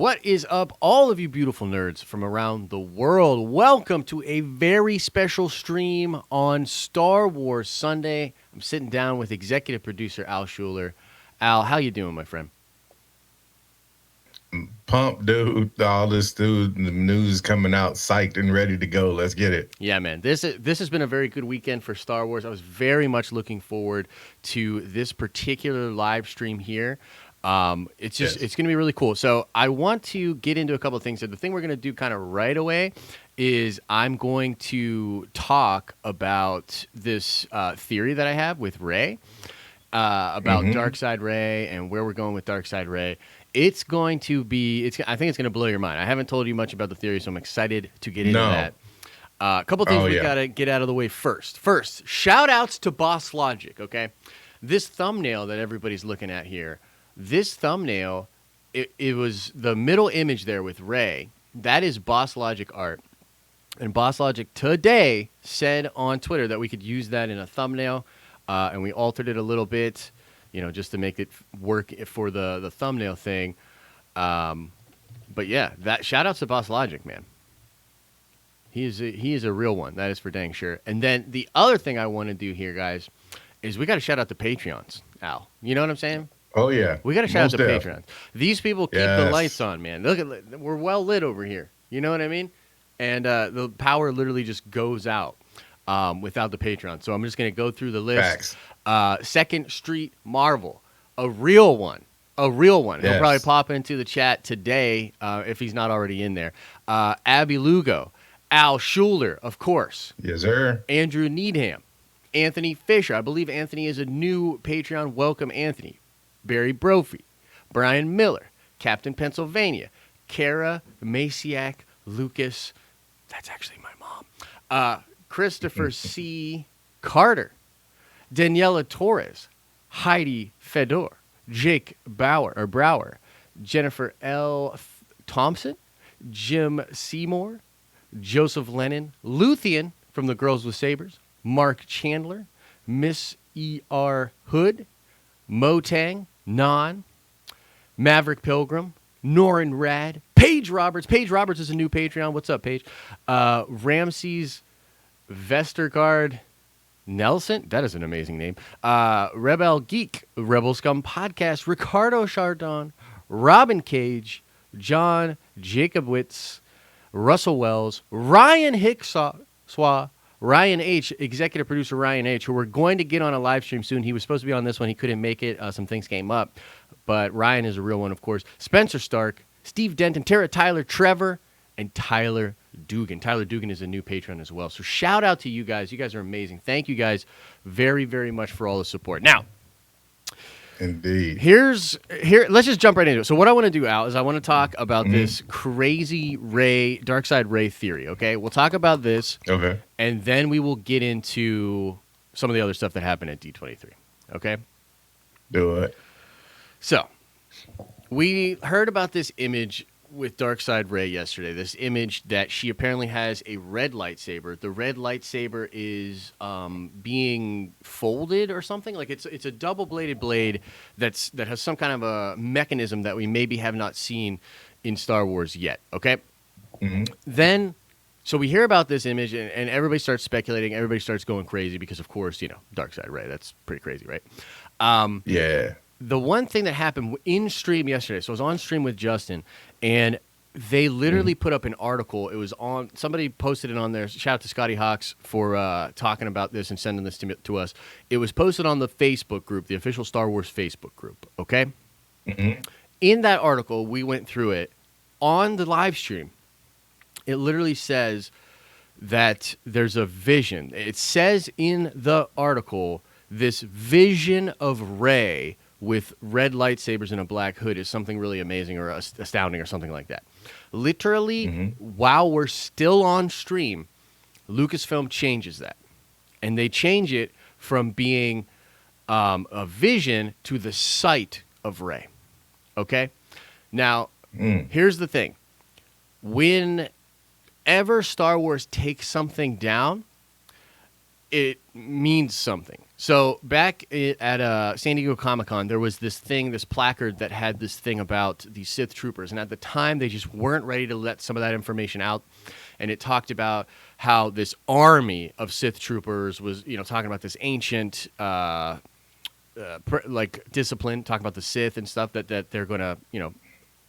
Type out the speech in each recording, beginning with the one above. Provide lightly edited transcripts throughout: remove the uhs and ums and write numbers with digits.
What is up, all of you beautiful nerds from around the world? Welcome to a very special stream on Star Wars Sunday. I'm sitting down with executive producer Al Schuler. Al, how you doing, my friend? Pump, dude. All this, dude. The news is coming out, psyched and ready to go. Let's get it. Yeah, man. This has been a very good weekend for Star Wars. I was very much looking forward to this particular live stream here. It's Yes. going to be really cool. So I want to get into a couple of things. So the thing we're going to do kind of right away is I'm going to talk about this theory that I have with Rey, about Dark Side Rey and where we're going with Dark Side Rey. It's going to be, I think it's going to blow your mind. I haven't told you much about the theory, so I'm excited to get into that. A couple things we got to get out of the way first. First, shout outs to Boss Logic, okay? This thumbnail that everybody's looking at here, this thumbnail, it was the middle image there with Rey. That is Boss Logic art. And Boss Logic today said on Twitter that we could use that in a thumbnail, and we altered it a little bit, just to make it work for the thumbnail thing. But yeah, that shout outs to Boss Logic, man. He is a real one. That is for dang sure. And then the other thing I want to do here, guys, is we got to shout out the Patreons, Al. You know what I'm saying? Oh, yeah. We got to shout out the Most Patreons. These people keep the lights on, man. Look at, we're well lit over here. You know what I mean? And the power literally just goes out without the Patreon. So I'm just going to go through the list. Facts. Second Street Marvel, a real one. He'll Yes. probably pop into the chat today if he's not already in there. Abby Lugo, Al Schuler, of course. Yes, sir. Andrew Needham, Anthony Fisher. I believe Anthony is a new Patreon. Welcome, Anthony. Barry Brophy, Brian Miller, Captain Pennsylvania, Kara Maciak, Lucas. That's actually my mom. Christopher C. Carter, Daniela Torres, Heidi Fedor, Jake Brower, Jennifer L. Thompson, Jim Seymour, Joseph Lennon, Luthien from the Girls with Sabers, Mark Chandler, Miss E.R. Hood, Motang, Non, Maverick Pilgrim, Norin Rad, Paige Roberts. Paige Roberts is a new Patreon. What's up, Paige? Ramses Vestergaard Nelson. That is an amazing name. Rebel Geek, Rebel Scum Podcast, Ricardo Chardon, Robin Cage, John Jacobwitz, Russell Wells, Ryan Hickswaw, Ryan H., executive producer Ryan H., who we're going to get on a live stream soon. He was supposed to be on this one. He couldn't make it. Some things came up. But Ryan is a real one, of course. Spencer Stark, Steve Denton, Tara Tyler, Trevor, and Tyler Dugan. Tyler Dugan is a new patron as well. So shout out to you guys. You guys are amazing. Thank you guys very, very much for all the support. Now, Indeed. Let's just jump right into it. So what I want to do, Al, is I want to talk about this crazy Dark Side Rey theory, okay? We'll talk about this. Okay. And then we will get into some of the other stuff that happened at D23, okay? Do it. So, we heard about this image with Dark Side Rey yesterday, this image that she apparently has a red lightsaber. The red lightsaber is being folded or something. Like it's a double-bladed blade that has some kind of a mechanism that we maybe have not seen in Star Wars yet, okay? Then, so we hear about this image and everybody starts speculating. Everybody starts going crazy because, of course, Dark Side Rey. That's pretty crazy, right? Yeah. The one thing that happened in stream yesterday, so I was on stream with Justin, and they literally put up an article. It was on, somebody posted it on there. Shout out to Scotty Hawks for talking about this and sending this to us. It was posted on the Facebook group, the official Star Wars Facebook group, okay? In that article, we went through it. On the live stream, it literally says that there's a vision. It says in the article, this vision of Rey with red lightsabers and a black hood is something really amazing or astounding or something like that. Literally, while we're still on stream, Lucasfilm changes that. And they change it from being a vision to the sight of Rey. Okay? Now, here's the thing. Whenever Star Wars takes something down, it means something. So back at San Diego Comic-Con, there was this placard that had this thing about the Sith troopers, and at the time they just weren't ready to let some of that information out. And it talked about how this army of Sith troopers was, talking about this ancient, discipline, talking about the Sith and stuff that they're going to,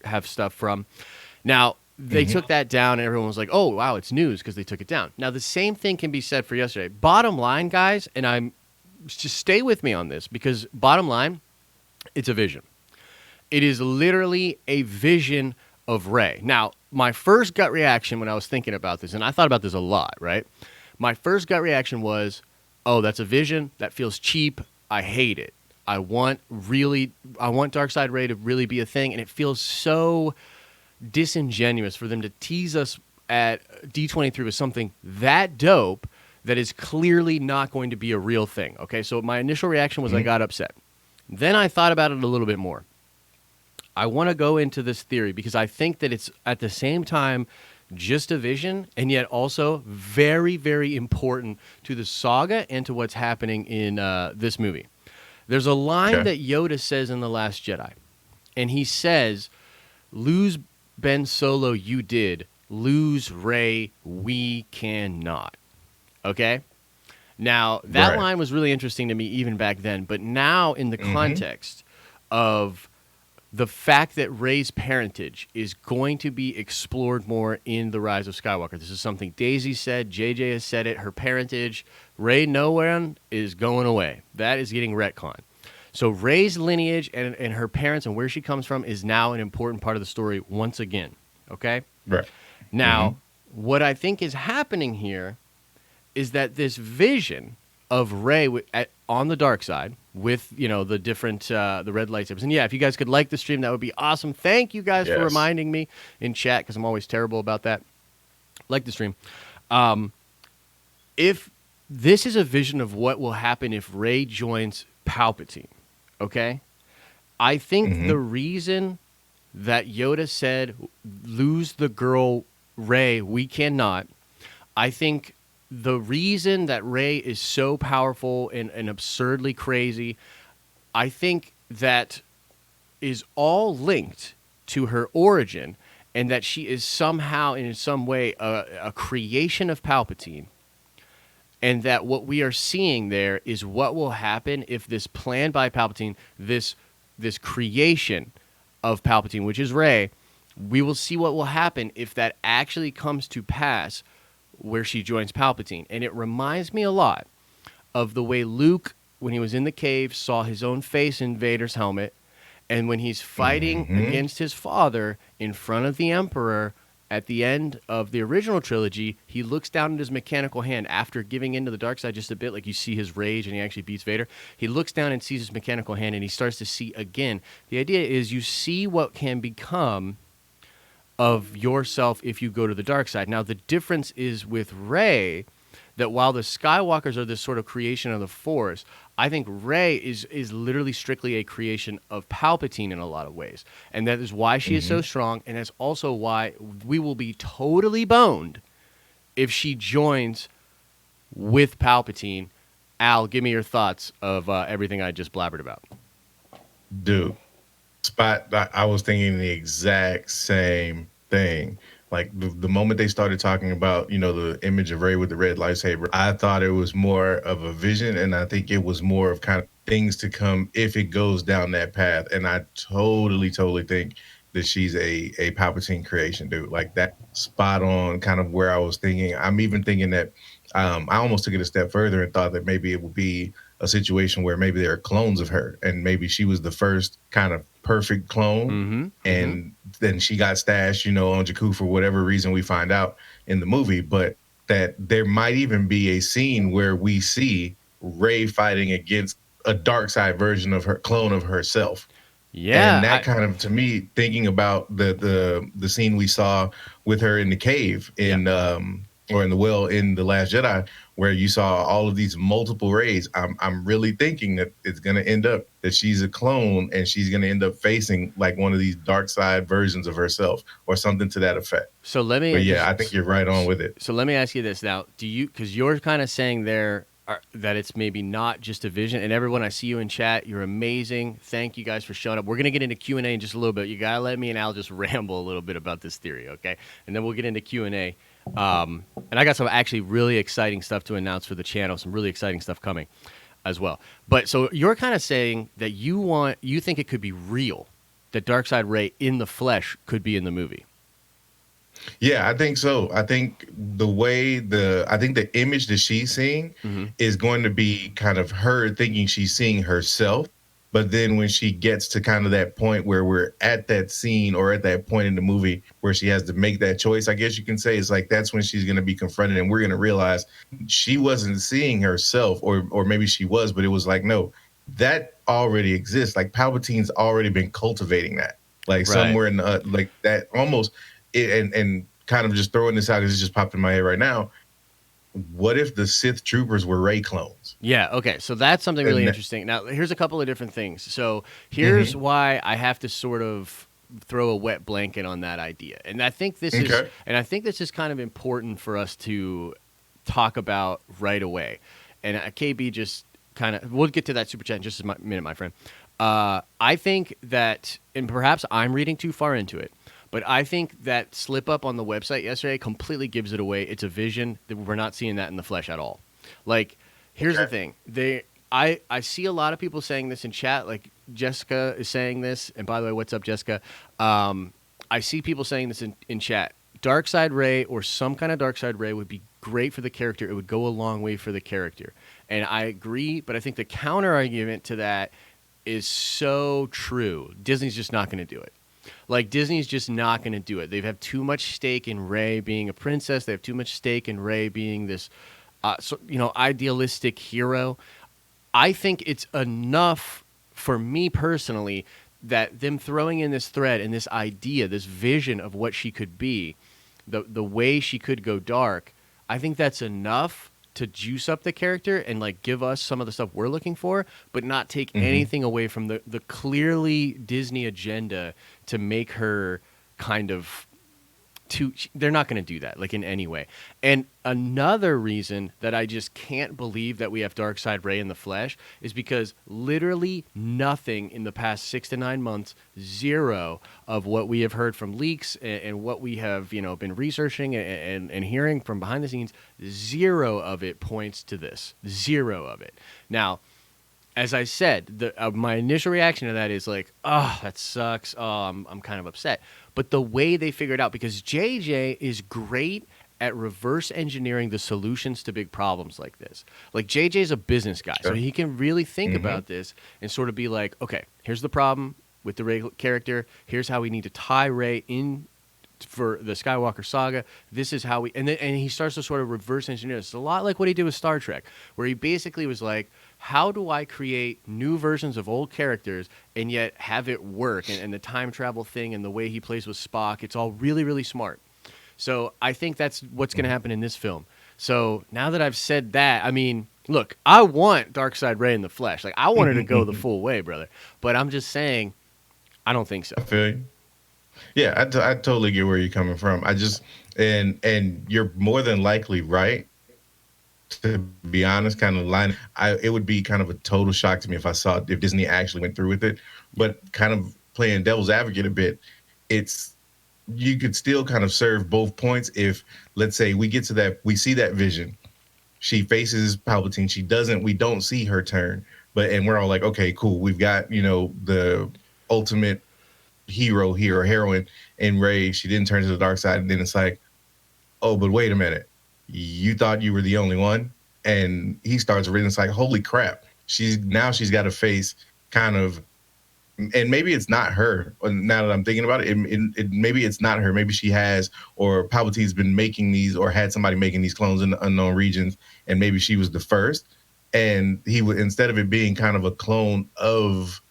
have stuff from. Now they took that down, and everyone was like, "Oh, wow, it's news," because they took it down. Now the same thing can be said for yesterday. Bottom line, guys, and just stay with me on this, because bottom line, it's a vision. It is literally a vision of Rey. Now, my first gut reaction when I was thinking about this, and I thought about this a lot, right? My first gut reaction was, oh, that's a vision. That feels cheap. I hate it. I want Dark Side Rey to really be a thing, and it feels so disingenuous for them to tease us at D23 with something that dope that is clearly not going to be a real thing. Okay, so my initial reaction was I got upset. Then I thought about it a little bit more. I want to go into this theory because I think that it's at the same time just a vision and yet also very, very important to the saga and to what's happening in this movie. There's a line that Yoda says in The Last Jedi, and he says, "Lose Ben Solo, you did. Lose Rey, we cannot." Okay? Now, that line was really interesting to me even back then, but now in the context of the fact that Rey's parentage is going to be explored more in The Rise of Skywalker. This is something Daisy said, JJ has said it, her parentage, Rey nowhere is going away. That is getting retconned. So Rey's lineage and her parents and where she comes from is now an important part of the story once again, okay? Right. Now, what I think is happening here is that this vision of Rey on the dark side with, the different, the red lightsabers. And yeah, if you guys could like the stream, that would be awesome. Thank you guys for reminding me in chat, because I'm always terrible about that. Like the stream. If this is a vision of what will happen if Rey joins Palpatine, okay? I think the reason that Yoda said, "Lose the girl Rey, we cannot," I think the reason that Rey is so powerful and absurdly crazy, I think that is all linked to her origin, and that she is somehow, in some way, a creation of Palpatine, and that what we are seeing there is what will happen if this plan by Palpatine, this creation of Palpatine, which is Rey, we will see what will happen if that actually comes to pass, where she joins Palpatine. And it reminds me a lot of the way Luke, when he was in the cave, saw his own face in Vader's helmet, and when he's fighting against his father in front of the Emperor at the end of the original trilogy, he looks down at his mechanical hand after giving into the dark side just a bit, like you see his rage and he actually beats Vader. He looks down and sees his mechanical hand, and he starts to see again. The idea is you see what can become of yourself if you go to the dark side. Now, the difference is with Rey, that while the Skywalkers are this sort of creation of the Force, I think Rey is literally strictly a creation of Palpatine in a lot of ways. And that is why she is so strong, and that's also why we will be totally boned if she joins with Palpatine. Al, give me your thoughts of everything I just blabbered about. Dude, I was thinking the exact same thing. Like the moment they started talking about, the image of Rey with the red lightsaber, I thought it was more of a vision, and I think it was more of kind of things to come if it goes down that path. And I totally think that she's a Palpatine creation, dude. Like that spot on kind of where I was thinking. I'm even thinking that I almost took it a step further and thought that maybe it would be a situation where maybe there are clones of her, and maybe she was the first kind of perfect clone, and then she got stashed, on Jakku for whatever reason we find out in the movie. But that there might even be a scene where we see Rey fighting against a dark side version of her, clone of herself. Yeah, and that kind of, to me, thinking about the scene we saw with her in the cave or in the well in The Last Jedi, where you saw all of these multiple Reys, I'm really thinking that it's going to end up that she's a clone, and she's going to end up facing like one of these dark side versions of herself or something to that effect. So I think you're right on with it. So let me ask you this now: because you're kind of saying there that it's maybe not just a vision. And everyone, I see you in chat. You're amazing. Thank you guys for showing up. We're gonna get into Q&A in just a little bit. You gotta let me and Al just ramble a little bit about this theory, okay? And then we'll get into Q&A. And I got some actually really exciting stuff to announce for the channel. Some really exciting stuff coming as well. But so you're kind of saying that you think it could be real, that Dark Side Rey in the flesh could be in the movie. Yeah, I think so. I think the image that she's seeing is going to be kind of her thinking she's seeing herself. But then when she gets to kind of that point where we're at that scene or at that point in the movie where she has to make that choice, I guess you can say, it's like that's when she's going to be confronted and we're going to realize she wasn't seeing herself, or maybe she was, but it was like, no, that already exists. Like Palpatine's already been cultivating that, like somewhere in the, like that almost. And kind of just throwing this out because it just popped in my head right now. What if the Sith troopers were Rey clones? Yeah, okay. So that's something really interesting. Now, here's a couple of different things. So here's why I have to sort of throw a wet blanket on that idea. And I think this is kind of important for us to talk about right away. And KB just kind of, we'll get to that super chat in just a minute, my friend. I think that, and perhaps I'm reading too far into it, but I think that slip up on the website yesterday completely gives it away. It's a vision that we're not seeing that in the flesh at all. Like, here's the thing. I see a lot of people saying this in chat. Like Jessica is saying this. And by the way, what's up, Jessica? I see people saying this in chat. Dark Side Rey or some kind of Dark Side Rey would be great for the character. It would go a long way for the character. And I agree, but I think the counter argument to that is so true. Disney's just not going to do it. Like, Disney's just not going to do it. They have too much stake in Rey being a princess. They have too much stake in Rey being this, idealistic hero. I think it's enough for me personally that them throwing in this thread and this idea, this vision of what she could be, the way she could go dark, I think that's enough to juice up the character and like give us some of the stuff we're looking for, but not take anything away from the clearly Disney agenda to make her kind of they're not going to do that like in any way. And another reason that I just can't believe that we have Dark Side Rey in the flesh is because literally nothing in the past 6 to 9 months, zero of what we have heard from leaks and what we have, been researching and hearing from behind the scenes, zero of it points to this. Zero of it. Now, as I said, my initial reaction to that is like, oh, that sucks. Oh, I'm kind of upset. But the way they figured out, because JJ is great at reverse engineering the solutions to big problems like this. Like JJ's a business guy, so he can really think about this and sort of be like, okay, here's the problem with the Rey character. Here's how we need to tie Rey in for the Skywalker saga. This is how we, and he starts to sort of reverse engineer. It's a lot like what he did with Star Trek, where he basically was like, how do I create new versions of old characters and yet have it work? And the time travel thing and the way he plays with Spock, it's all really, really smart. So I think that's what's going to happen in this film. So now that I've said that, I mean, look, I want Dark Side Rey in the flesh. Like, I want her to go the full way, brother. But I'm just saying, I don't think so. I feel you. Yeah, I totally get where you're coming from. I just, and you're more than likely right. To be honest, kind of line, it would be kind of a total shock to me if Disney actually went through with it. But kind of playing devil's advocate a bit, you could still kind of serve both points if, let's say, we get to that, we see that vision, she faces Palpatine, we don't see her turn, and we're all like, okay, cool, we've got the ultimate hero here or heroine in Rey. She didn't turn to the dark side, and then it's like, oh, but wait a minute. You thought you were the only one, and he starts reading. It's like, holy crap! She's got to face kind of, and maybe it's not her. Now that I'm thinking about it, maybe it's not her. Maybe she has, or Palpatine's been making these, or had somebody making these clones in the unknown regions, and maybe she was the first. And he would, instead of it being kind of a clone of,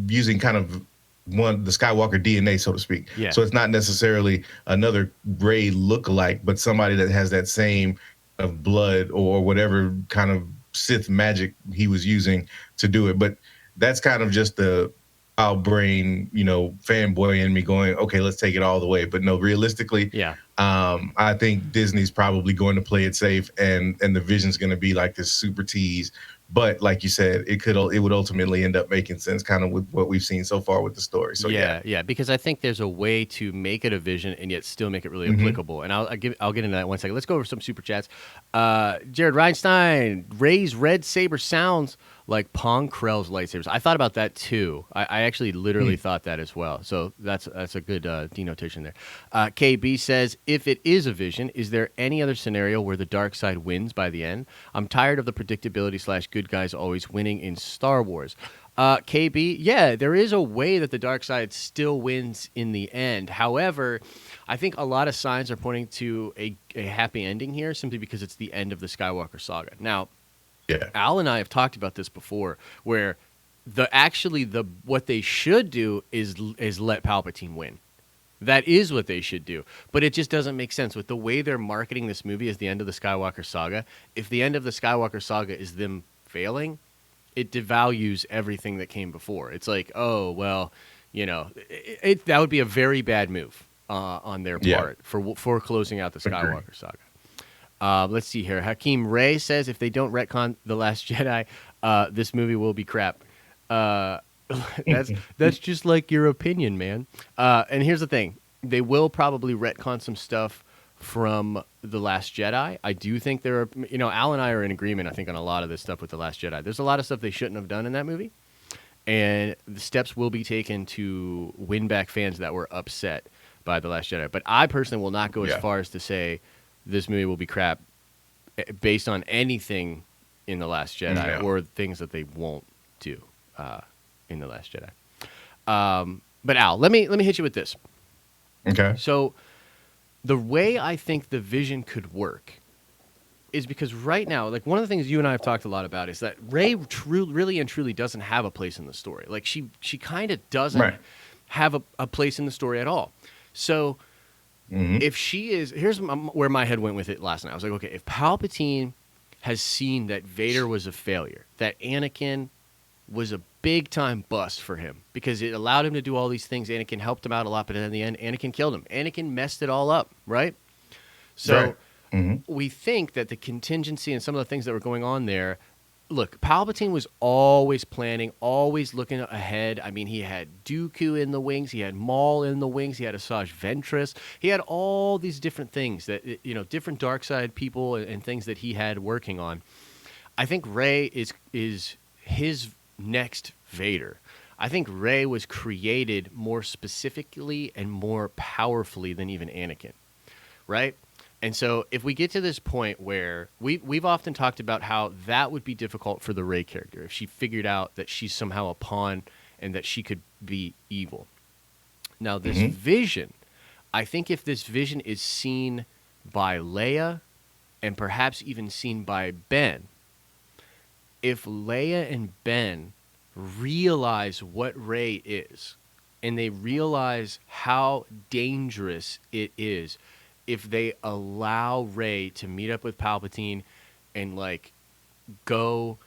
using kind of the Skywalker DNA, so to speak. Yeah. So it's not necessarily another Rey lookalike, but somebody that has that same of blood or whatever kind of Sith magic he was using to do it. But that's kind of just the wild brain, fanboy in me going, okay, let's take it all the way. But no, realistically, I think Disney's probably going to play it safe, and the Vision's going to be like this super tease. But like you said, it would ultimately end up making sense, kind of with what we've seen so far with the story. So yeah. Yeah, because I think there's a way to make it a vision and yet still make it really applicable. And I'll get into that in 1 second. Let's go over some super chats. Jared Reinstein, Ray's red saber sounds like Pong Krell's lightsabers. I thought about that too. I actually literally thought that as well. So that's a good denotation there. KB says, if it is a vision, is there any other scenario where the dark side wins by the end? I'm tired of the predictability / good guys always winning in Star Wars. KB, yeah, there is a way that the dark side still wins in the end. However, I think a lot of signs are pointing to a happy ending here simply because it's the end of the Skywalker saga. Now, Yeah. Al and I have talked about this before, where what they should do is let Palpatine win. That is what they should do. But it just doesn't make sense with the way they're marketing this movie as the end of the Skywalker saga. If the end of the Skywalker saga is them failing, it devalues everything that came before. It's like, oh, well, that would be a very bad move on their part for closing out the Skywalker saga. Let's see here. Hakeem Ray says, if they don't retcon The Last Jedi, this movie will be crap. That's just like your opinion, man. And here's the thing. They will probably retcon some stuff from The Last Jedi. I do think there are, Al and I are in agreement, I think, on a lot of this stuff with The Last Jedi. There's a lot of stuff they shouldn't have done in that movie. And the steps will be taken to win back fans that were upset by The Last Jedi. But I personally will not go as far as to say this movie will be crap based on anything in The Last Jedi or things that they won't do in The Last Jedi. But Al, let me hit you with this. Okay. So the way I think the vision could work is because right now, like one of the things you and I have talked a lot about is that Rey really and truly doesn't have a place in the story. Like she kind of doesn't have a place in the story at all. So if she is, here's where my head went with it last night. I was like, okay, if Palpatine has seen that Vader was a failure, that Anakin was a big time bust for him because it allowed him to do all these things. Anakin helped him out a lot, but in the end, Anakin killed him. Anakin messed it all up, right? So we think that the contingency and some of the things that were going on there, look, Palpatine was always planning, always looking ahead. I mean, he had Dooku in the wings, he had Maul in the wings, he had Asajj Ventress, he had all these different things that, different dark side people and things that he had working on. I think Rey is his next Vader. I think Rey was created more specifically and more powerfully than even Anakin, right? And so if we get to this point where we've often talked about how that would be difficult for the Rey character if she figured out that she's somehow a pawn and that she could be evil. Now, this vision, I think if this vision is seen by Leia and perhaps even seen by Ben, if Leia and Ben realize what Rey is and they realize how dangerous it is if they allow Rey to meet up with Palpatine and go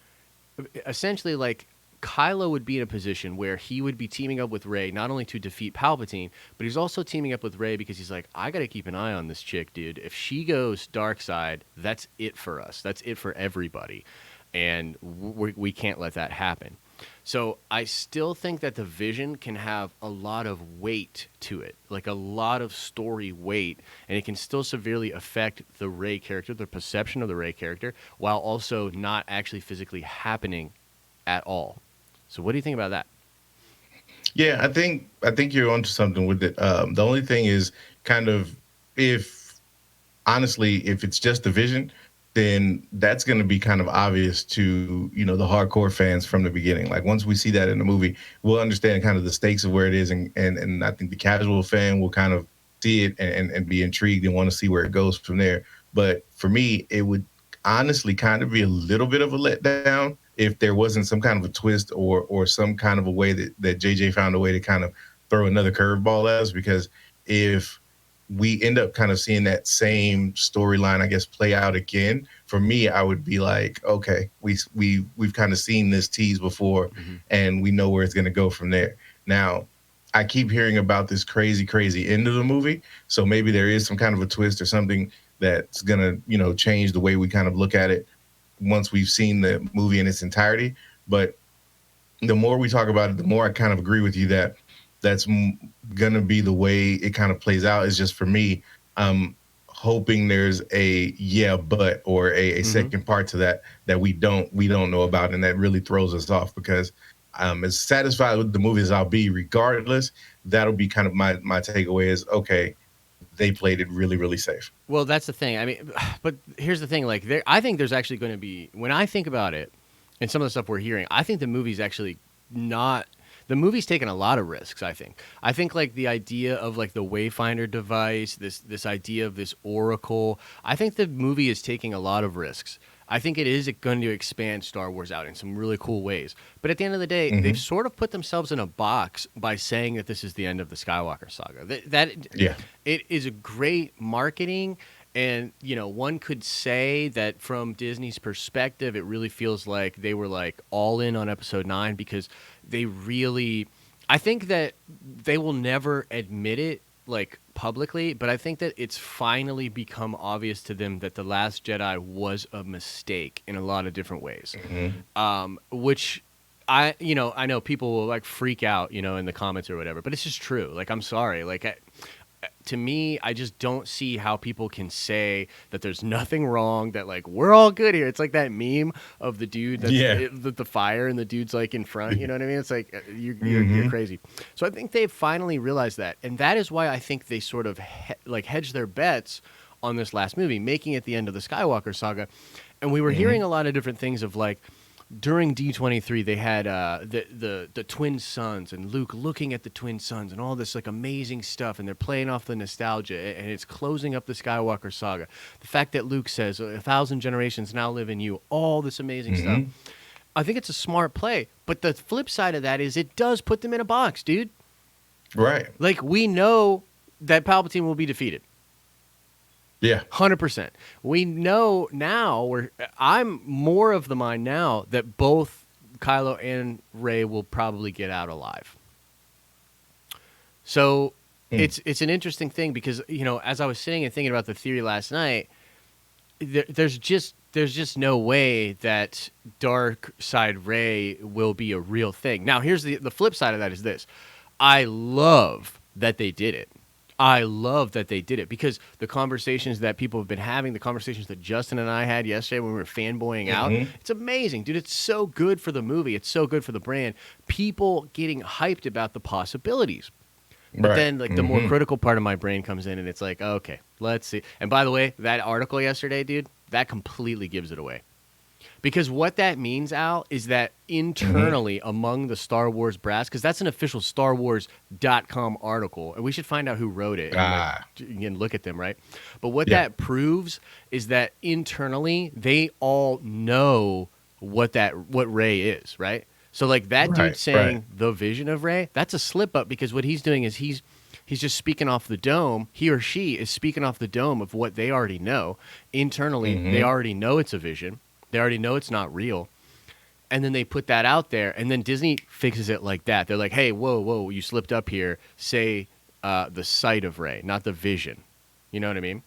essentially Kylo would be in a position where he would be teaming up with Rey not only to defeat Palpatine, but he's also teaming up with Rey because he's like, I got to keep an eye on this chick, dude. If she goes dark side, that's it for us. That's it for everybody. And we can't let that happen. So I still think that the vision can have a lot of weight to it, like a lot of story weight, and it can still severely affect the Rey character, the perception of the Rey character, while also not actually physically happening at all. So what do you think about that? Yeah, I think you're onto something with it. The only thing is kind of if it's just the vision, then that's going to be kind of obvious to, the hardcore fans from the beginning. Like once we see that in the movie, we'll understand kind of the stakes of where it is. And I think the casual fan will kind of see it and be intrigued and want to see where it goes from there. But for me, it would honestly kind of be a little bit of a letdown if there wasn't some kind of a twist or some kind of a way that JJ found a way to kind of throw another curveball at us. Because if we end up kind of seeing that same storyline, I guess, play out again, for me, I would be like, okay, we've kind of seen this tease before and we know where it's going to go from there. Now, I keep hearing about this crazy end of the movie. So maybe there is some kind of a twist or something that's gonna, change the way we kind of look at it once we've seen the movie in its entirety. But the more we talk about it, the more I kind of agree with you that that's gonna be the way it kind of plays out. Is just for me, I'm hoping there's a yeah, but or a Mm-hmm. second part to that we don't know about, and that really throws us off because as satisfied with the movie as I'll be, regardless, that'll be kind of my takeaway is okay, they played it really safe. Well, that's the thing. I mean, but here's the thing. Like, I think there's actually going to be, when I think about it, and some of the stuff we're hearing, I think the movie's actually not. The movie's taking a lot of risks. I think like the idea of like the Wayfinder device, this idea of this Oracle. I think the movie is taking a lot of risks. I think it is going to expand Star Wars out in some really cool ways. But at the end of the day, they've Hmm. sort of put themselves in a box by saying that this is the end of the Skywalker saga. That Yeah. it is a great marketing, and one could say that from Disney's perspective, it really feels like they were like all in on Episode 9 because they really, I think that they will never admit it like publicly, but I think that it's finally become obvious to them that The Last Jedi was a mistake in a lot of different ways. Hmm. Which I know people will like freak out, in the comments or whatever, but it's just true. Like, I'm sorry. Like, to me, I just don't see how people can say that there's nothing wrong, that like we're all good here. It's like that meme of the dude that's Yeah. the fire and the dude's like in front. You know what I mean? It's like you're Hmm. crazy. So I think they've finally realized that, and that is why I think they sort of hedge their bets on this last movie, making it the end of the Skywalker saga. And we were hearing Hmm. a lot of different things of like, during D23, they had the twin sons and Luke looking at the twin sons and all this like amazing stuff, and they're playing off the nostalgia, and it's closing up the Skywalker saga. The fact that Luke says 1,000 generations now live in you, all this amazing stuff. Hmm. I think it's a smart play, but the flip side of that is it does put them in a box, dude. Right. Like, we know that Palpatine will be defeated. Yeah. 100%. We know now, I'm more of the mind now that both Kylo and Rey will probably get out alive. So it's an interesting thing because, as I was sitting and thinking about the theory last night, there's just no way that Dark Side Rey will be a real thing. Now, here's the flip side of that is this. I love that they did it. I love that they did it because the conversations that people have been having, the conversations that Justin and I had yesterday when we were fanboying out, it's amazing, dude. It's so good for the movie. It's so good for the brand. People getting hyped about the possibilities. But Right. then, like, the more critical part of my brain comes in, and it's like, okay, let's see. And by the way, that article yesterday, dude, that completely gives it away. Because what that means, Al, is that internally among the Star Wars brass, because that's an official StarWars.com article, and we should find out who wrote it and again, look at them, right? But what Yeah. that proves is that internally they all know what Rey is, right? So like that dude Right. saying Right. the vision of Rey, that's a slip up because what he's doing is he's just speaking off the dome. He or she is speaking off the dome of what they already know. Internally, they already know it's a vision. They already know it's not real. And then they put that out there, and then Disney fixes it like that. They're like, hey, whoa, you slipped up here. Say the sight of Rey, not the vision. You know what I mean?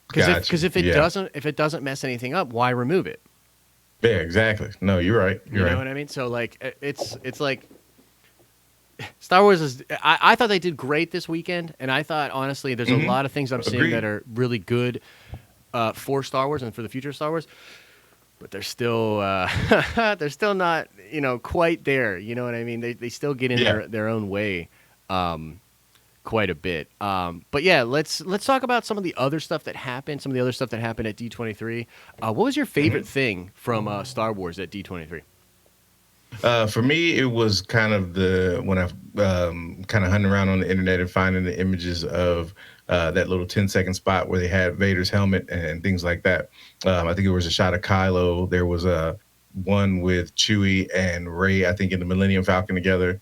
Because if it doesn't mess anything up, why remove it? Yeah, exactly. No, you're right. You know what I mean? So like it's like Star Wars is. I thought they did great this weekend, and I thought honestly, there's a lot of things I'm seeing Agreed. that are really good for Star Wars and for the future of Star Wars. But they're still not quite there. You know what I mean? They still get in their own way quite a bit. But yeah, let's talk about some of the other stuff that happened. Some of the other stuff that happened at D23. What was your favorite thing from Star Wars at D23? For me, it was kind of when I kind of hunting around on the internet and finding the images of that little 10-second spot where they had Vader's helmet and things like that. I think it was a shot of Kylo. There was one with Chewie and Rey, I think, in the Millennium Falcon together.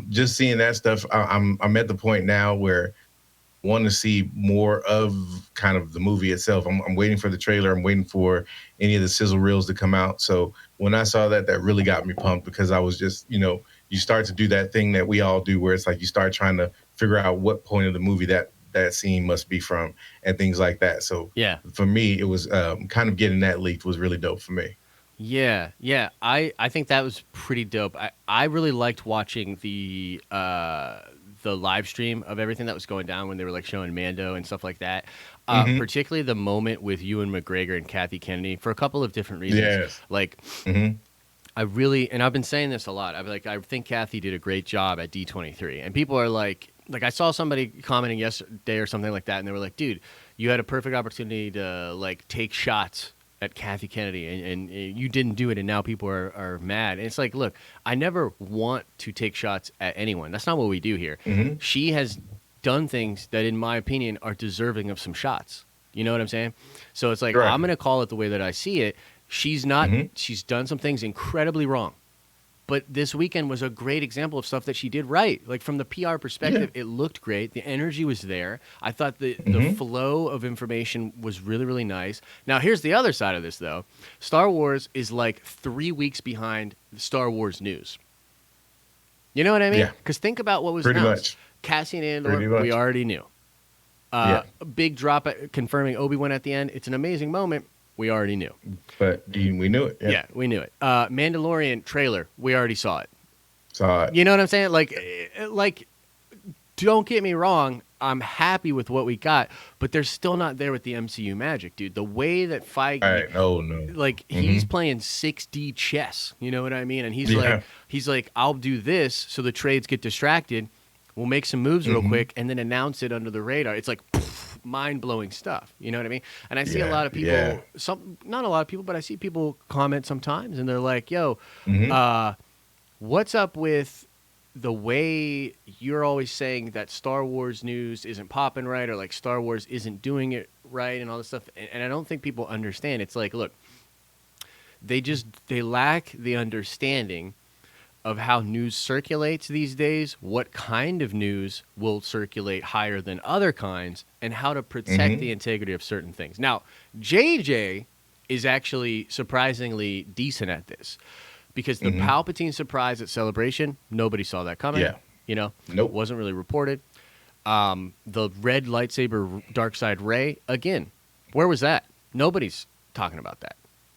Just seeing that stuff, I'm at the point now where I want to see more of kind of the movie itself. I'm waiting for the trailer. I'm waiting for any of the sizzle reels to come out. So when I saw that really got me pumped because I was just, you start to do that thing that we all do, where it's like you start trying to figure out what point of the movie that scene must be from, and things like that. So Yeah. for me, it was kind of getting that leaked was really dope for me. Yeah, yeah. I think that was pretty dope. I really liked watching the live stream of everything that was going down when they were like showing Mando and stuff like that. Hmm. Particularly the moment with Ewan McGregor and Kathy Kennedy for a couple of different reasons. Yes. Like Hmm. I really, and I've been saying this a lot. I think Kathy did a great job at D23, and people are like I saw somebody commenting yesterday or something like that, and they were like, "Dude, you had a perfect opportunity to like take shots at Kathy Kennedy, and you didn't do it, and now people are mad." And it's like, look, I never want to take shots at anyone. That's not what we do here. Hmm. She has done things that, in my opinion, are deserving of some shots. You know what I'm saying? So it's like Right. I'm gonna call it the way that I see it. She's not. Hmm. She's done some things incredibly wrong, but this weekend was a great example of stuff that she did right. Like from the PR Yeah. perspective, it looked great. The energy was there. I thought the Hmm. flow of information was really, really nice. Now, here's the other side of this, though. Star Wars is like 3 weeks behind Star Wars news. You know what I mean? Yeah. Because think about what was Pretty announced. much. Cassian Pretty Andor, we much. already knew. Yeah. A big drop confirming Obi-Wan at the end. It's an amazing moment. We already knew. But we knew it. Yeah, we knew it. Mandalorian trailer, we already saw it. Saw it. You know what I'm saying? Like, don't get me wrong. I'm happy with what we got, but they're still not there with the MCU magic, dude. The way that Feige, All right. No, no. like, he's playing 6D chess. You know what I mean? And Yeah. he's like, I'll do this so the trades get distracted. We'll make some moves real quick and then announce it under the radar. It's like mind blowing stuff. You know what I mean? And I see a Yeah, lot of people, yeah. not a lot of people, but I see people comment sometimes, and they're like, "Yo, Hmm. what's up with the way you're always saying that Star Wars news isn't popping right, or like Star Wars isn't doing it right, and all this stuff?" And I don't think people understand. It's like, look, they lack the understanding of how news circulates these days, what kind of news will circulate higher than other kinds, and how to protect the integrity of certain things. Now, JJ is actually surprisingly decent at this, because the Palpatine surprise at Celebration, nobody saw that coming. Yeah. You know, Nope. wasn't really reported. The red lightsaber Dark Side Rey, again, where was that? Nobody's talking about that.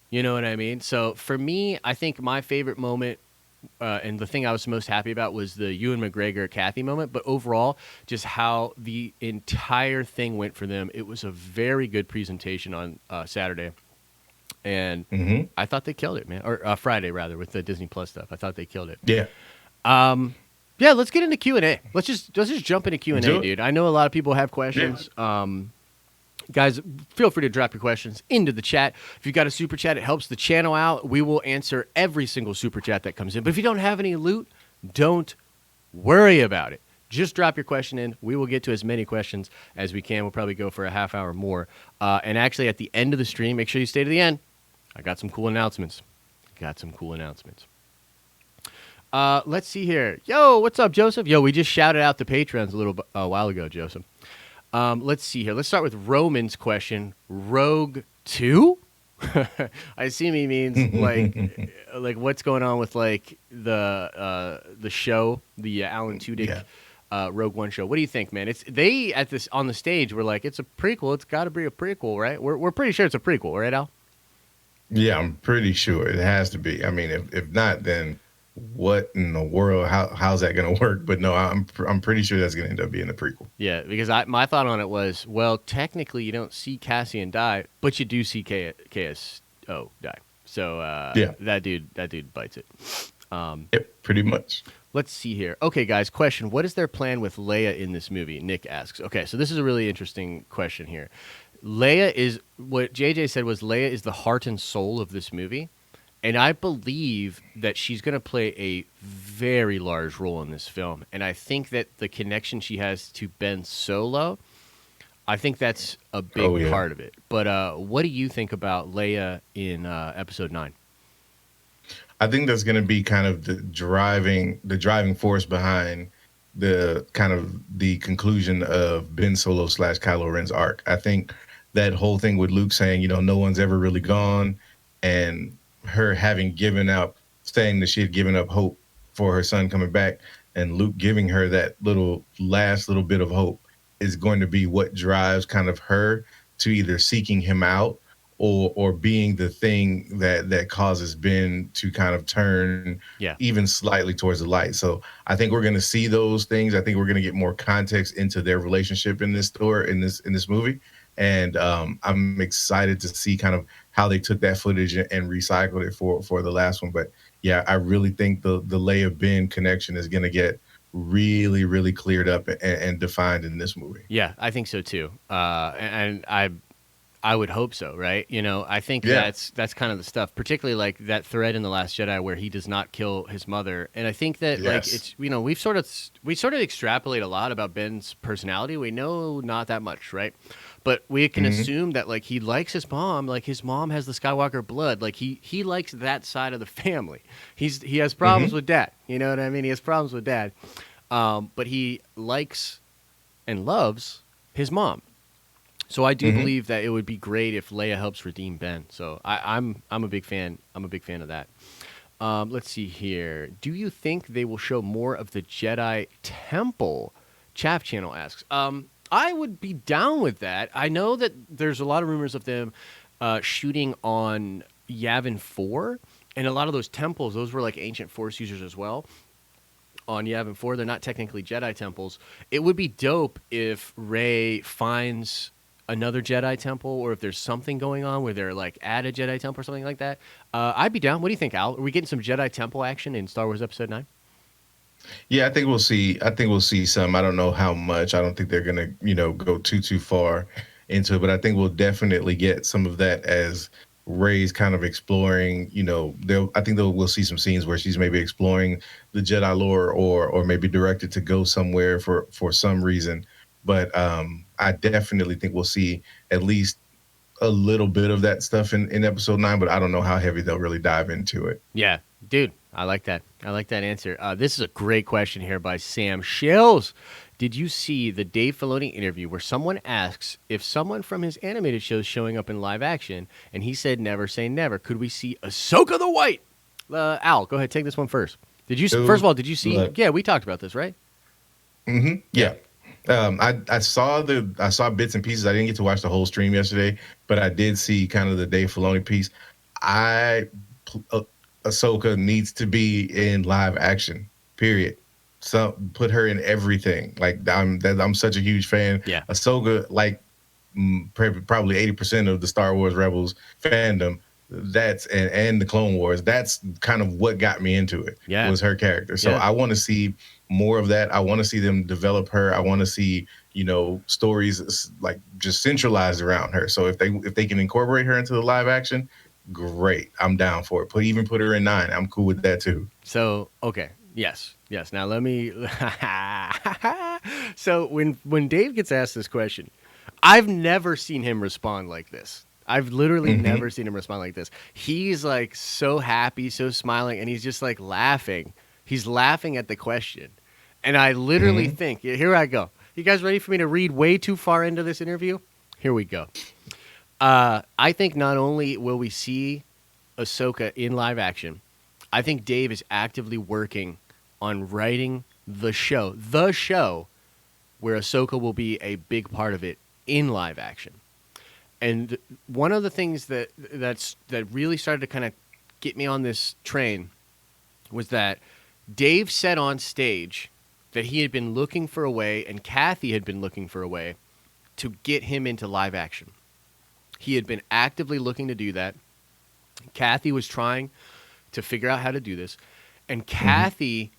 You know what I mean? So for me, I think my favorite moment, and the thing I was most happy about, was the Ewan McGregor Kathy moment. But overall, just how the entire thing went for them. It was a very good presentation on Saturday, and I thought they killed it, man. Or Friday rather, with the Disney Plus stuff. I thought they killed it. Yeah. Yeah, let's get into Q&A. Let's just jump into Q&A, Do it. dude. I know a lot of people have questions. Guys, feel free to drop your questions into the chat. If you got a super chat, it helps the channel out. We will answer every single super chat that comes in. But if you don't have any loot, don't worry about it. Just drop your question in. We will get to as many questions as we can. We'll probably go for a half hour more. And actually, at the end of the stream, make sure you stay to the end. I got some cool announcements. Let's see here. Yo, what's up, Joseph? Yo, we just shouted out the Patrons a while ago, Joseph. Let's see here. Let's start with Roman's question. Rogue 2? I assume he means like what's going on with like the show, the Alan Tudyk Rogue One show. What do you think, man? They at this on the stage were like, it's a prequel. It's got to be a prequel, right? We're pretty sure it's a prequel, right, Al? Yeah, I'm pretty sure it has to be. I mean, if not, then what in the world? How's that going to work? But no, I'm pretty sure that's going to end up being a prequel. Yeah, because my thought on it was, well, technically you don't see Cassian die, but you do see KSO die. So that dude bites it. Yep, pretty much. Let's see here. Okay, guys, question. What is their plan with Leia in this movie? Nick asks. Okay, so this is a really interesting question here. Leia is, what JJ said was, Leia is the heart and soul of this movie. And I believe that she's going to play a very large role in this film. And I think that the connection she has to Ben Solo, I think that's a big part of it. But what do you think about Leia in Episode 9? I think that's going to be kind of the driving force behind the kind of the conclusion of Ben Solo / Kylo Ren's arc. I think that whole thing with Luke saying, you know, no one's ever really gone, and her having given up, saying that she had given up hope for her son coming back, and Luke giving her that last little bit of hope is going to be what drives kind of her to either seeking him out or being the thing that causes Ben to kind of turn Yeah. even slightly towards the light. So I think we're going to see those things. I think we're going to get more context into their relationship in this story, in this movie. And I'm excited to see kind of how they took that footage and recycled it for the last one. But yeah, I really think the Leia Ben connection is going to get really, really cleared up and defined in this movie. Yeah, I think so too. And I would hope so, right? You know, I think Yeah. that's kind of the stuff, particularly like that thread in The Last Jedi where he does not kill his mother. And I think that like Yes. it's, you know, we sort of extrapolate a lot about Ben's personality. We know not that much, right? But we can Hmm. assume that like he likes his mom, like his mom has the Skywalker blood, like he likes that side of the family. He has problems Hmm. with dad, you know what I mean? He has problems with dad, but he likes and loves his mom. So I do Hmm. believe that it would be great if Leia helps redeem Ben. So I'm a big fan. I'm a big fan of that. Let's see here. Do you think they will show more of the Jedi Temple? Chaff Channel asks. I would be down with that. I know that there's a lot of rumors of them shooting on Yavin 4, and a lot of those temples, those were like ancient Force users as well. On Yavin 4, they're not technically Jedi temples. It would be dope if Rey finds another Jedi temple, or if there's something going on where they're like at a Jedi temple or something like that. I'd be down. What do you think, Al? Are we getting some Jedi temple action in Star Wars Episode 9? Yeah, I think we'll see. I think we'll see some. I don't know how much. I don't think they're gonna, go too far into it, but I think we'll definitely get some of that as Ray's kind of exploring. We'll see some scenes where she's maybe exploring the Jedi lore, or maybe directed to go somewhere for some reason. But I definitely think we'll see at least a little bit of that stuff in episode 9. But I don't know how heavy they'll really dive into it. Yeah, dude, I like that. I like that answer. This is a great question here by Sam Shills. Did you see the Dave Filoni interview where someone asks if someone from his animated shows showing up in live action, and he said, "Never say never"? Could we see Ahsoka the White? Al, go ahead, take this one first. First of Dude, all, did you see? look. Yeah, we talked about this, right? Yeah. Yeah. I saw bits and pieces. I didn't get to watch the whole stream yesterday, but I did see kind of the Dave Filoni piece. I Ahsoka needs to be in live action. Period. So put her in everything. Like I'm such a huge fan. Yeah. Ahsoka, like probably 80% of the Star Wars Rebels fandom. And the Clone Wars. That's kind of what got me into it. Yeah. Was her character. So Yeah. I want to see more of that. I want to see them develop her. I want to see stories like just centralized around her. So if they can incorporate her into the live action, great. I'm down for it. Put her in 9. I'm cool with that too. So, okay. Yes. Yes. Now let me. So when Dave gets asked this question, I've never seen him respond like this. I've literally never seen him respond like this. He's like so happy, so smiling, and he's just like laughing. He's laughing at the question. And I literally think, here I go. You guys ready for me to read way too far into this interview? Here we go. I think not only will we see Ahsoka in live action, I think Dave is actively working on writing the show where Ahsoka will be a big part of it in live action. And one of the things that really started to kind of get me on this train was that Dave said on stage that he had been looking for a way, and Kathy had been looking for a way to get him into live action. He had been actively looking to do that. Kathy was trying to figure out how to do this, and Kathy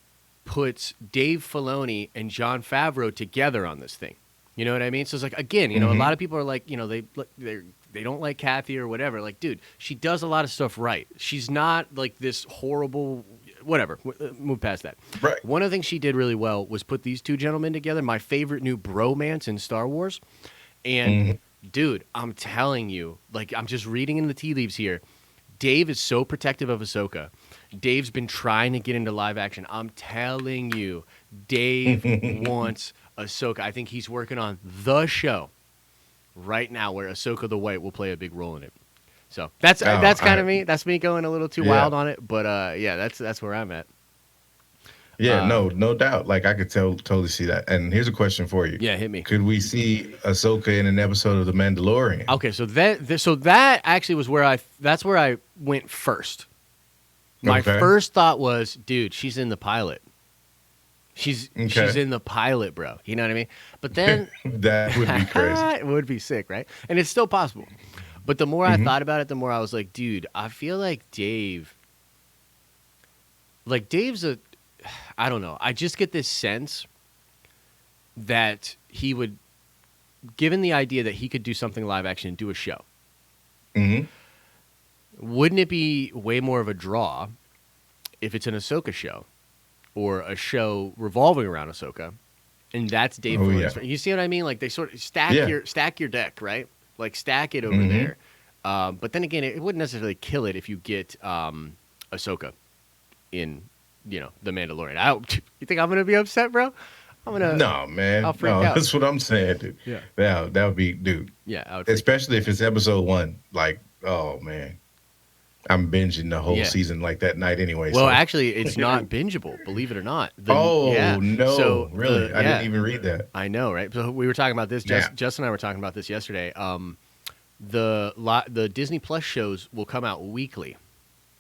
puts Dave Filoni and Jon Favreau together on this thing. You know what I mean? So it's like, again, a lot of people are like, they don't like Kathy or whatever. Like, dude, she does a lot of stuff right. She's not like this horrible, whatever. Move past that. Right. One of the things she did really well was put these two gentlemen together. My favorite new bromance in Star Wars. And dude, I'm telling you, like, I'm just reading in the tea leaves here. Dave is so protective of Ahsoka. Dave's been trying to get into live action. I'm telling you, Dave wants Ahsoka. I think he's working on the show right now where Ahsoka the White will play a big role in it. So that's kind of me. That's me going a little too wild on it, but yeah, that's where I'm at. Yeah, no doubt. Like I could totally see that. And here's a question for you: Yeah, hit me. could we see Ahsoka in an episode of The Mandalorian? Okay, so that actually was that's where I went first. My Okay. first thought was, dude, she's in the pilot. She's Okay. in the pilot, bro. You know what I mean? But then That would be crazy. it would be sick, right? And it's still possible. But the more I thought about it, the more I was like, dude, I feel like Dave's I don't know. I just get this sense that he would, given the idea that he could do something live action and do a show, hmm wouldn't it be way more of a draw if it's an Ahsoka show or a show revolving around Ahsoka, and that's Dave Oh Filoni's? yeah. You see what I mean? Like they sort of Yeah. stack your deck, right? Like stack it over there. But then again, it wouldn't necessarily kill it if you get Ahsoka in, The Mandalorian. You think I'm gonna be upset, bro? No, man. I'll freak No, out. that's what I'm saying, dude. Yeah. That would be, dude. Yeah, I would freak Especially if it's episode 1. Like, oh man, I'm binging the whole Yeah. season like that night anyway. Well, so. actually, it's not bingeable, believe it or not. Oh no, So really? I didn't even read that. I know, right? So we were talking about this. Yeah. Justin and I were talking about this yesterday. The Disney Plus shows will come out weekly.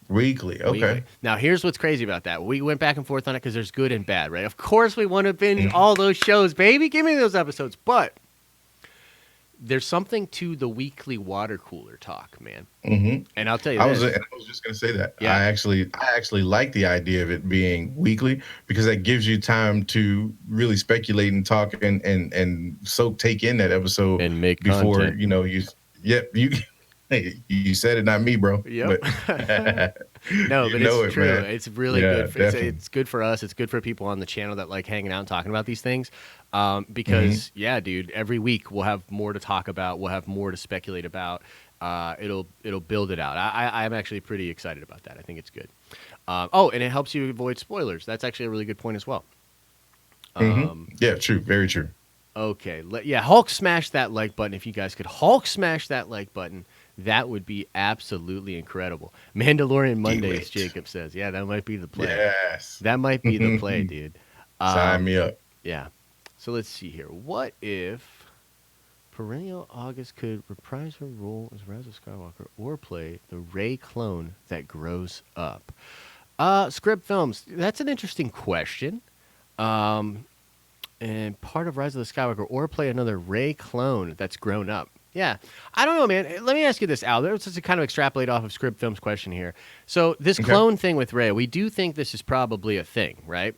Weekly, okay. Weekly. Now, here's what's crazy about that. We went back and forth on it because there's good and bad, right? Of course, we want to binge all those shows, baby. Give me those episodes. But there's something to the weekly water cooler talk, man. And I'll tell you I this. was just gonna say that. Yeah. I actually like the idea of it being weekly because that gives you time to really speculate and talk and take in that episode And make before content. you said it, not me, bro. Yep. But No, you but know it's it, true. man. It's really Yeah, good. definitely. It's good for us. It's good for people on the channel that like hanging out and talking about these things. Because yeah, dude, every week we'll have more to talk about. We'll have more to speculate about. It'll build it out. I'm actually pretty excited about that. I think it's good. And it helps you avoid spoilers. That's actually a really good point as well. Yeah, true, very true. Okay, Hulk smash that like button. If you guys could Hulk smash that like button, that would be absolutely incredible. Mandalorian Mondays, it. Jacob says. Yeah, that might be the play. Yes. That might be the play, dude. Sign me up. Yeah. So let's see here. What if Perennial August could reprise her role as Rise of Skywalker or play the Rey clone that grows up? Script Films. That's an interesting question. And part of Rise of the Skywalker or play another Rey clone that's grown up. Yeah. I don't know, man. Let me ask you this, Al. Let's just kind of extrapolate off of Script Films' question here. So this clone thing with Rey, we do think this is probably a thing, right?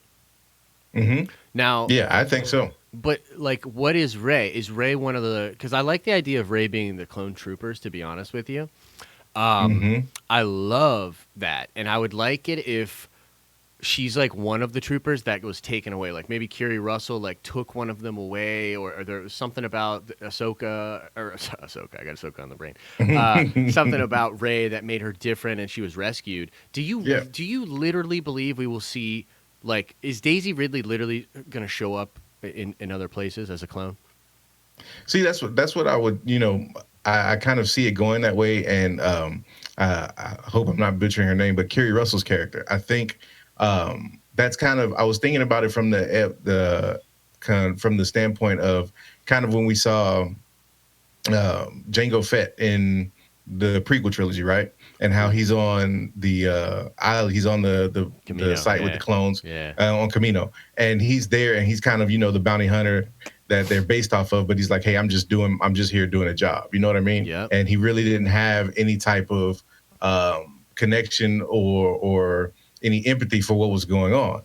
Now, Yeah, I think so. but like, what is Rey? Is Rey one of the? Because I like the idea of Rey being the clone troopers. To be honest with you, I love that, and I would like it if she's like one of the troopers that was taken away. Like maybe Keri Russell like took one of them away, or there was something about Ahsoka or Ahsoka. I got Ahsoka on the brain. Something about Rey that made her different, and she was rescued. Do you literally believe we will see? Like, is Daisy Ridley literally going to show up in other places as a clone? See, that's what I would, I kind of see it going that way, and I hope I'm not butchering her name, but Keri Russell's character. I think that's kind of, I was thinking about it from from the standpoint of kind of when we saw Jango Fett in the prequel trilogy, right? And how he's on the island, he's on the Camino, site with the clones on Camino, and he's there, and he's kind of the bounty hunter that they're based off of, but he's like, hey, I'm just here doing a job, you know what I mean? Yep. And he really didn't have any type of connection or any empathy for what was going on.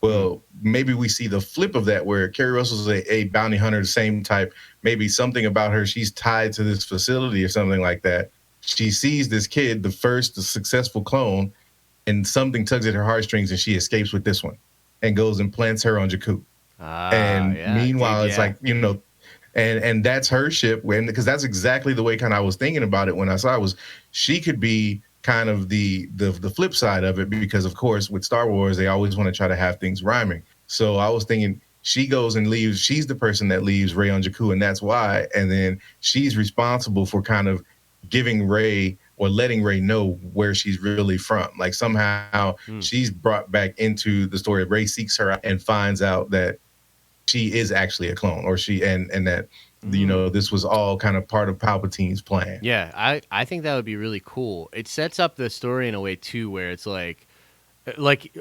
Well, maybe we see the flip of that, where Keri Russell's a bounty hunter, the same type. Maybe something about her, she's tied to this facility or something like that. She sees this kid, the successful clone, and something tugs at her heartstrings, and she escapes with this one and goes and plants her on Jakku. Meanwhile, it's like, and that's her ship, because that's exactly the way kind of I was thinking about it when I saw it, was she could be kind of the flip side of it, because of course with Star Wars they always want to try to have things rhyming. So I was thinking she goes and leaves, she's the person that leaves Rey on Jakku, and that's why, and then she's responsible for kind of giving Rey or letting Rey know where she's really from. Like somehow Mm. she's brought back into the story. Rey seeks her out and finds out that she is actually a clone, or she and that Mm. this was all kind of part of Palpatine's plan. Yeah, I think that would be really cool. It sets up the story in a way too, where it's like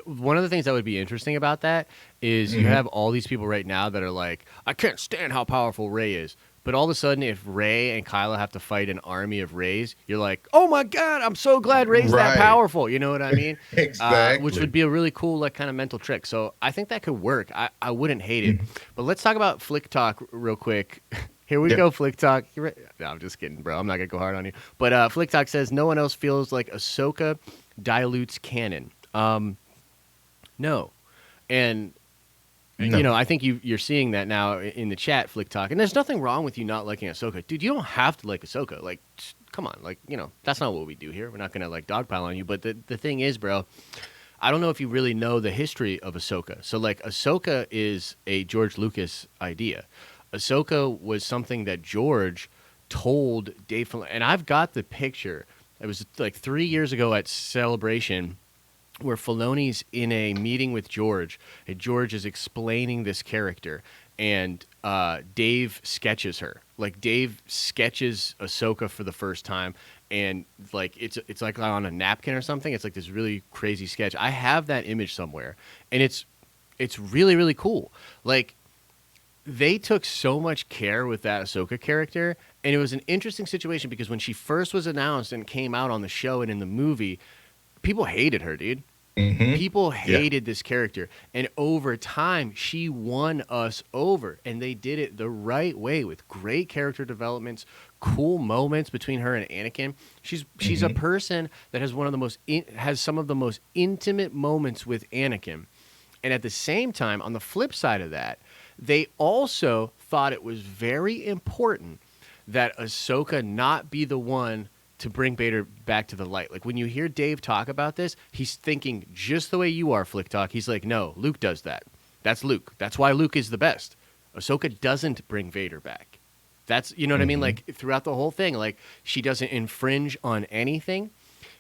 one of the things that would be interesting about that is you Hmm. have all these people right now that are like, I can't stand how powerful Rey is. But all of a sudden, if Rey and Kylo have to fight an army of Reys, you're like, oh my God, I'm so glad Rey's that Right. powerful. You know what I mean? Which would Exactly. be a really cool, like, kind of mental trick. So I think that could work. I wouldn't hate it. Mhm. But let's talk about Flick Talk real quick. Here we Yeah. go, Flick Talk. No, I'm just kidding, bro. I'm not going to go hard on you. But Flick Talk says, no one else feels like Ahsoka dilutes canon. No. And No. I think you're seeing that now in the chat, Flick Talk, and there's nothing wrong with you not liking Ahsoka, dude. You don't have to like Ahsoka. Like, come on, like that's not what we do here. We're not gonna like dogpile on you. But the thing is, bro, I don't know if you really know the history of Ahsoka. So like, Ahsoka is a George Lucas idea. Ahsoka was something that George told Dave Filoni, and I've got the picture. It was like 3 years ago at Celebration, where Filoni's in a meeting with George, and George is explaining this character, and Dave sketches her. Like, Dave sketches Ahsoka for the first time, and like it's like on a napkin or something. It's like this really crazy sketch. I have that image somewhere, and it's really really cool. Like, they took so much care with that Ahsoka character, and it was an interesting situation because when she first was announced and came out on the show and in the movie, people hated her, dude. Hmm. People Yeah. hated this character, and over time she won us over, and they did it the right way with great character developments, cool moments between her and Anakin. She's a Hmm. person that has has some of the most intimate moments with Anakin, and at the same time, on the flip side of that, they also thought it was very important that Ahsoka not be the one to bring Vader back to the light. Like, when you hear Dave talk about this, he's thinking just the way you are, Flick Talk. He's like, no, Luke does that. That's Luke. That's why Luke is the best. Ahsoka doesn't bring Vader back. That's, you know what I mean? Hmm. Like, throughout the whole thing, like, she doesn't infringe on anything.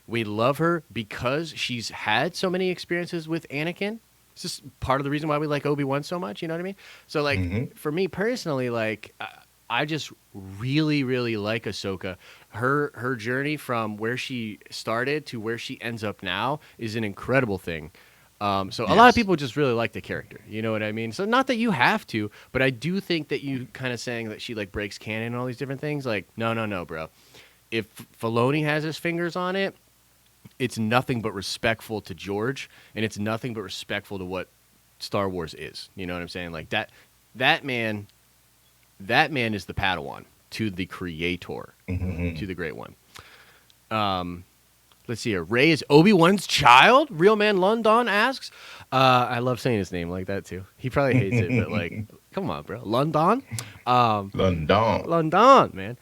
We love her because she's had so many experiences with Anakin. It's just part of the reason why we like Obi-Wan so much, you know what I mean? So, like, Hmm. for me personally, like, I just really, really like Ahsoka. Her journey from where she started to where she ends up now is an incredible thing. So a lot of Yes. people just really like the character. You know what I mean? So not that you have to, but I do think that you kind of saying that she like breaks canon and all these different things. Like, no, bro. If Filoni has his fingers on it, it's nothing but respectful to George, and it's nothing but respectful to what Star Wars is. You know what I'm saying? Like, that man is the Padawan to the creator, Hmm. to the great one. Let's see here. Rey is Obi-Wan's child? Real man London asks. I love saying his name like that too. He probably hates it, but like, come on, bro. London? London. London, man.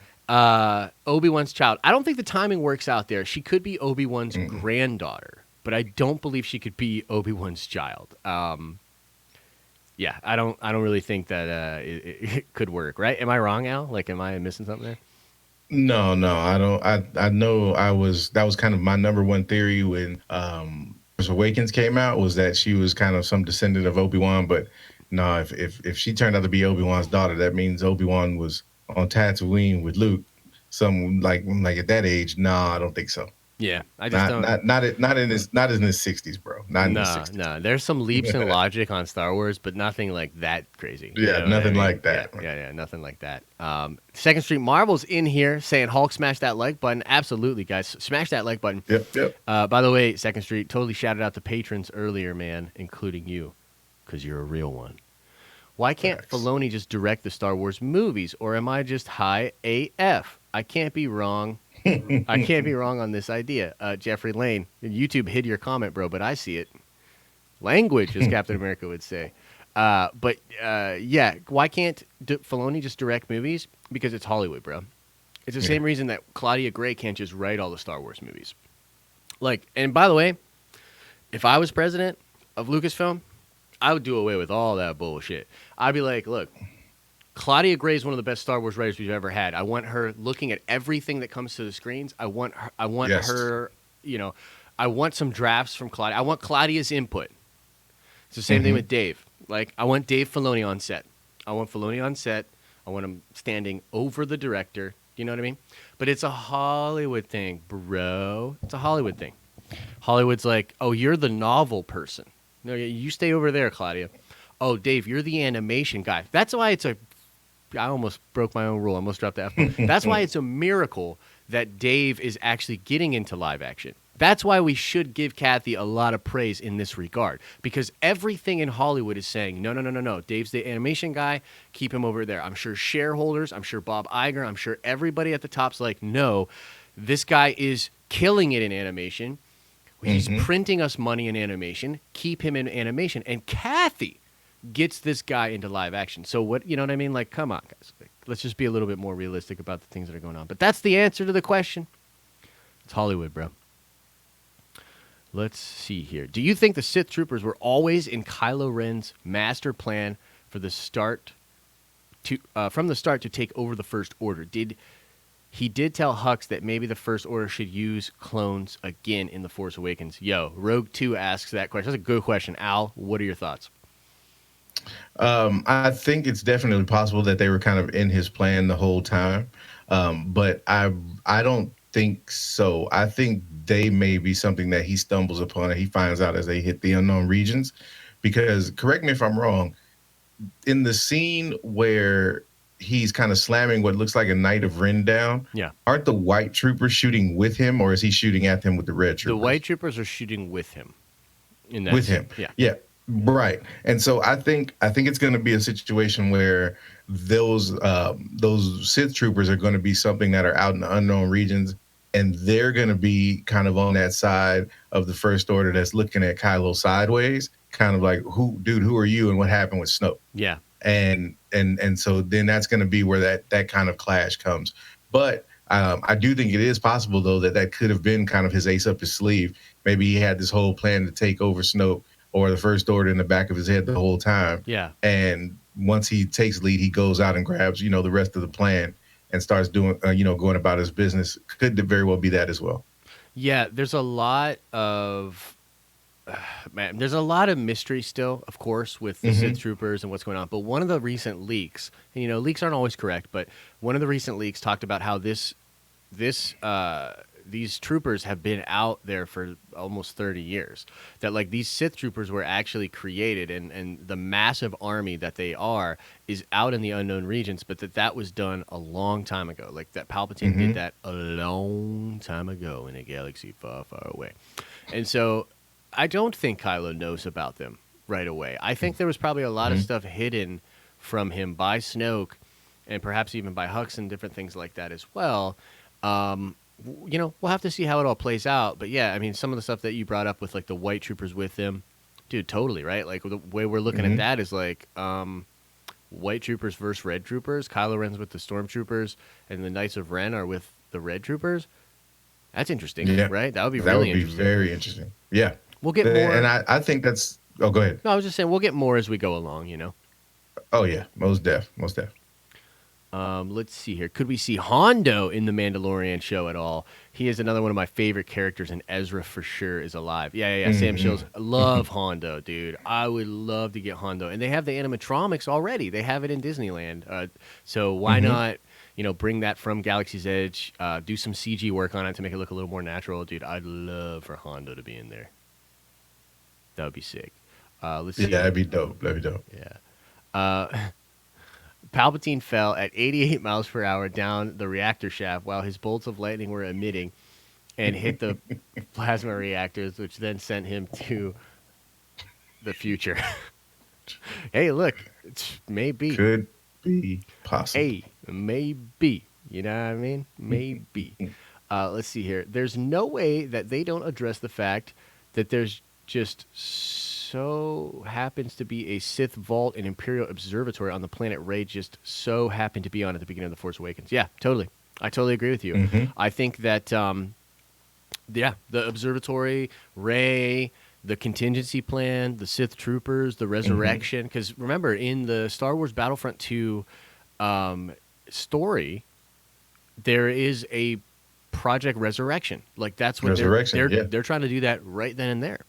Obi-Wan's child. I don't think the timing works out there. She could be Obi-Wan's Mm. granddaughter, but I don't believe she could be Obi-Wan's child. Yeah, I don't really think that it could work, right? Am I wrong, Al? Like, am I missing something there? No, no, I don't. I know that was kind of my number one theory when Force Awakens came out, was that she was kind of some descendant of Obi-Wan. But no, if she turned out to be Obi-Wan's daughter, that means Obi-Wan was on Tatooine with Luke. Some like at that age. No, I don't think so. Yeah, I just don't. Not in his 60s, bro. Not in his No, 60s. no. There's some leaps in logic on Star Wars, but nothing like that crazy. You Yeah, know what I nothing mean? like Yeah, that. yeah, nothing like that. Second Street Marvel's in here saying Hulk smash that like button. Absolutely, guys, smash that like button. Yep, yep. By the way, Second Street totally shouted out the patrons earlier, man, including you, because you're a real one. Why can't Facts. Filoni just direct the Star Wars movies, or am I just high AF? I can't be wrong. I can't be wrong on this idea. Jeffrey Lane, YouTube hid your comment, bro, but I see it. Language, as Captain America would say. Yeah, why can't Filoni just direct movies? Because it's Hollywood, bro. It's the same reason that Claudia Gray can't just write all the Star Wars movies. Like, and by the way, if I was president of Lucasfilm, I would do away with all that bullshit. I'd be like, look, Claudia Gray is one of the best Star Wars writers we've ever had. I want her looking at everything that comes to the screens. I want Yes. her, I want some drafts from Claudia. I want Claudia's input. It's the same thing Mm-hmm. with Dave. Like, I want Dave Filoni on set. I want Filoni on set. I want him standing over the director. You know what I mean? But it's a Hollywood thing, bro. It's a Hollywood thing. Hollywood's like, oh, you're the novel person. No, you stay over there, Claudia. Oh, Dave, you're the animation guy. That's why it's a. I almost broke my own rule. I almost dropped the F-bomb. That's why it's a miracle that Dave is actually getting into live action. That's why we should give Kathy a lot of praise in this regard, because everything in Hollywood is saying, no. Dave's the animation guy. Keep him over there. I'm sure shareholders, I'm sure Bob Iger, I'm sure everybody at the top's like, no, this guy is killing it in animation. He's printing us money in animation. Keep him in animation. And Kathy gets this guy into live action. So what, you know what I mean? Like, come on, guys. Like, let's just be a little bit more realistic about the things that are going on. But that's the answer to the question. It's Hollywood, bro. Let's see here. Do you think the Sith troopers were always in Kylo Ren's master plan for the start to from the start to take over the First Order? He did tell Hux that maybe the First Order should use clones again in The Force Awakens. Yo, Rogue 2 asks that question. That's a good question. Al, what are your thoughts? I think it's definitely possible that they were kind of in his plan the whole time, but I don't think so. I think they may be something that he stumbles upon and he finds out as they hit the unknown regions. Because, correct me if I'm wrong, in the scene where he's kind of slamming what looks like a Knight of Ren down, Yeah. aren't the white troopers shooting with him, or is he shooting at them with the red troopers? The white troopers are shooting with him. In that With scene. him. Yeah. Right. And so I think it's going to be a situation where those Sith troopers are going to be something that are out in the unknown regions, and they're going to be kind of on that side of the First Order that's looking at Kylo sideways, kind of like, who are you and what happened with Snoke? Yeah. And so then that's going to be where that kind of clash comes. But I do think it is possible, though, that could have been kind of his ace up his sleeve. Maybe he had this whole plan to take over Snoke or the First Order in the back of his head the whole time. Yeah. And once he takes lead, he goes out and grabs, the rest of the plan and starts doing, going about his business. Could very well be that as well. Yeah, there's a lot of there's a lot of mystery still, of course, with the Sith troopers and what's going on. But one of the recent leaks, leaks aren't always correct, but one of the recent leaks talked about how these troopers have been out there for almost 30 years. That like these Sith troopers were actually created, and the massive army that they are is out in the unknown regions, but that was done a long time ago. Like that Palpatine did that a long time ago in a galaxy far, far away. And so I don't think Kylo knows about them right away. I think there was probably a lot of stuff hidden from him by Snoke and perhaps even by Hux and different things like that as well. We'll have to see how it all plays out. But yeah, I mean, some of the stuff that you brought up with like the white troopers with him, dude, totally, right? Like the way we're looking at that is like white troopers versus red troopers. Kylo Ren's with the stormtroopers, and the Knights of Ren are with the red troopers. That's interesting, right? That would be really interesting. Very interesting. Yeah. We'll get more. And I think that's... Oh, go ahead. No, I was just saying we'll get more as we go along, Oh, yeah. Most def. Let's see here. Could we see Hondo in the Mandalorian show at all? He is another one of my favorite characters, and Ezra for sure is alive. Yeah. Sam Shills. Love Hondo, dude. I would love to get Hondo. And they have the animatronics already. They have it in Disneyland. So why not, bring that from Galaxy's Edge, do some CG work on it to make it look a little more natural. Dude, I'd love for Hondo to be in there. That would be sick. Let's see. Yeah, that'd be dope. Yeah. Palpatine fell at 88 miles per hour down the reactor shaft while his bolts of lightning were emitting and hit the plasma reactors, which then sent him to the future. Hey, look, it's maybe. Could be possible. Hey, maybe. You know what I mean? Maybe. Let's see here. There's no way that they don't address the fact that there's just so happens to be a Sith vault and Imperial observatory on the planet Rey just so happened to be on at the beginning of The Force Awakens. Yeah, totally. I totally agree with you. I think that, the observatory, Rey, the contingency plan, the Sith troopers, the resurrection. Because remember, in the Star Wars Battlefront 2 story, there is a Project Resurrection. Like that's what Resurrection. they're trying to do that right then and there.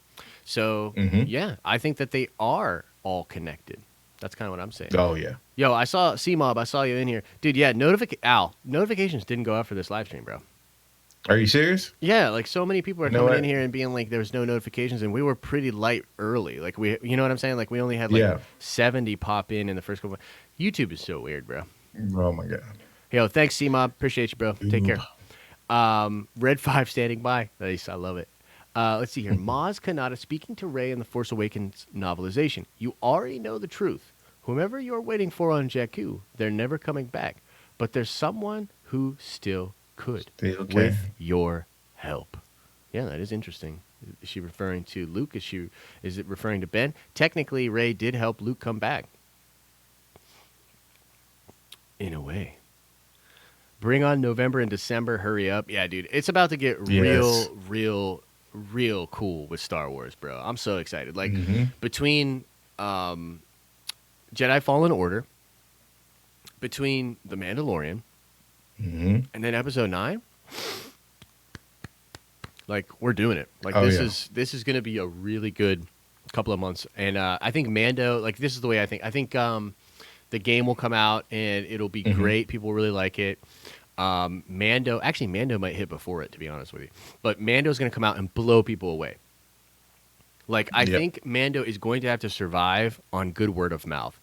So yeah, I think that they are all connected. That's kind of what I'm saying. Oh yeah. Yo, I saw C-Mob. I saw you in here, dude. Yeah, notifications didn't go out for this live stream, bro. Are you serious? Yeah, like so many people are You know coming what? in here and being like, there was no notifications, and we were pretty light early. Like you know what I'm saying? Like we only had like 70 pop in the first couple. YouTube is so weird, bro. Oh my god. Yo, thanks, C-Mob. Appreciate you, bro. Take care. Red 5 standing by. Nice, I love it. Let's see here. Maz Kanata speaking to Rey in the Force Awakens novelization. You already know the truth. Whomever you're waiting for on Jakku, they're never coming back. But there's someone who still could with your help. Yeah, that is interesting. Is she referring to Luke? Is it referring to Ben? Technically, Rey did help Luke come back. In a way. Bring on November and December. Hurry up. Yeah, dude. It's about to get real cool with Star Wars, bro. I'm so excited. Like, between Jedi Fallen Order, between The Mandalorian, and then Episode 9, like, we're doing it. Like, this is going to be a really good couple of months. And I think Mando, like, this is the way I think. I think the game will come out, and it'll be great. People really like it. Mando might hit before it, to be honest with you. But Mando's going to come out and blow people away. Like, I think Mando is going to have to survive on good word of mouth.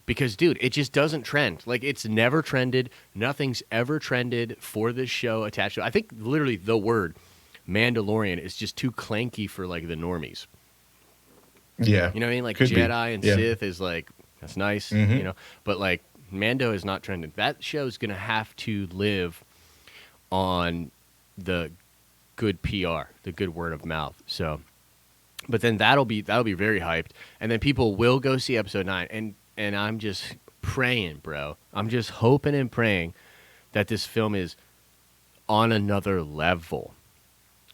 Because, dude, it just doesn't trend. Like, it's never trended. Nothing's ever trended for this show attached to it. I think, literally, the word Mandalorian is just too clanky for, like, the normies. Yeah. You know what I mean? Like, Could Jedi and Sith is, like, that's nice, you know? But, like, Mando is not trending. That show's going to have to live on the good PR, the good word of mouth. So, but then that'll be very hyped. And then people will go see Episode 9. And I'm just praying, bro. I'm just hoping and praying that this film is on another level.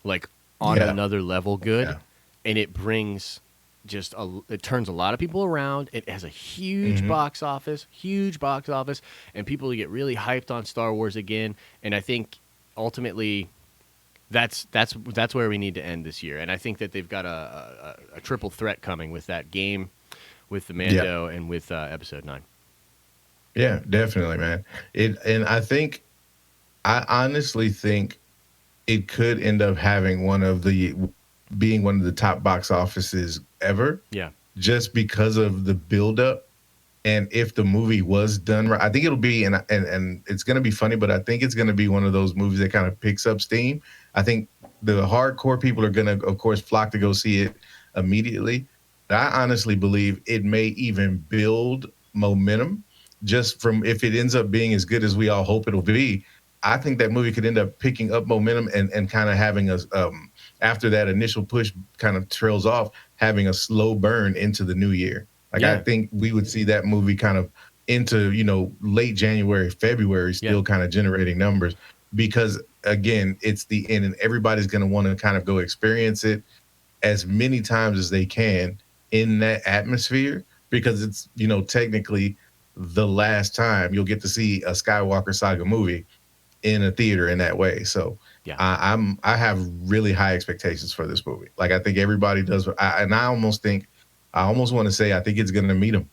Like, on another level good. Yeah. And it brings it turns a lot of people around. It has a huge box office, and people get really hyped on Star Wars again. And I think ultimately that's where we need to end this year. And I think that they've got a triple threat coming with that game, with the Mando, and with Episode 9. Yeah, definitely, man. I honestly think it could end up having being one of the top box offices ever. Yeah. Just because of the buildup. And if the movie was done right, I think it'll be, and it's going to be funny, but I think it's going to be one of those movies that kind of picks up steam. I think the hardcore people are going to, of course, flock to go see it immediately. But I honestly believe it may even build momentum just from, if it ends up being as good as we all hope it'll be. I think that movie could end up picking up momentum and kind of having after that initial push kind of trails off, having a slow burn into the new year. Like, I think we would see that movie kind of into, late January, February, still kind of generating numbers, because again, it's the end and everybody's going to want to kind of go experience it as many times as they can in that atmosphere, because it's, technically the last time you'll get to see a Skywalker saga movie in a theater in that way. So I have really high expectations for this movie. Like, I think everybody does. I almost want to say I think it's going to meet them.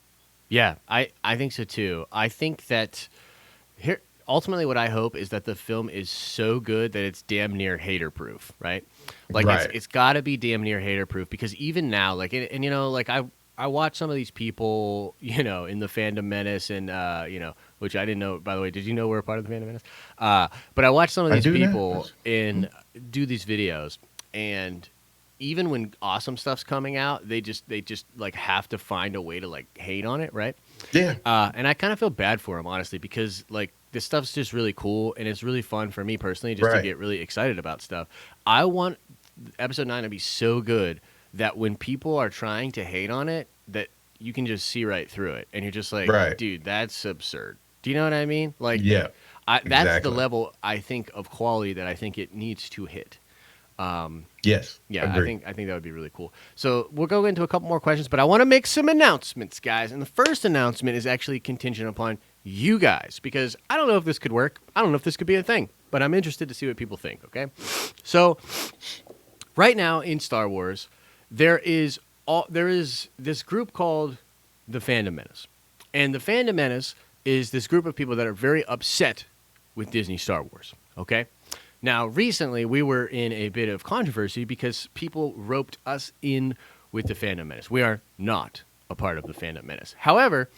Yeah, I think so too. I think that here ultimately what I hope is that the film is so good that it's damn near hater proof, right? Like, it's got to be damn near hater proof, because even now, like, and like I watch some of these people, in the Fandom Menace, and which I didn't know, by the way. Did you know we're a part of the Fandom Menace? But I watch some of these people do these videos, and even when awesome stuff's coming out, they just like have to find a way to like hate on it, right? Yeah. And I kind of feel bad for them, honestly, because like this stuff's just really cool, and it's really fun for me personally just to get really excited about stuff. I want Episode 9 to be so good that when people are trying to hate on it, that you can just see right through it, and you're just like, dude, that's absurd. Do you know what I mean? Like, that's the level, I think, of quality that I think it needs to hit. Yes. Yeah, agreed. I think that would be really cool. So we'll go into a couple more questions, but I want to make some announcements, guys. And the first announcement is actually contingent upon you guys, because I don't know if this could work. I don't know if this could be a thing, but I'm interested to see what people think, okay? So right now in Star Wars, there is this group called the Fandom Menace. And the Fandom Menace is this group of people that are very upset with Disney Star Wars, okay? Now, recently, we were in a bit of controversy because people roped us in with the Fandom Menace. We are not a part of the Fandom Menace. However,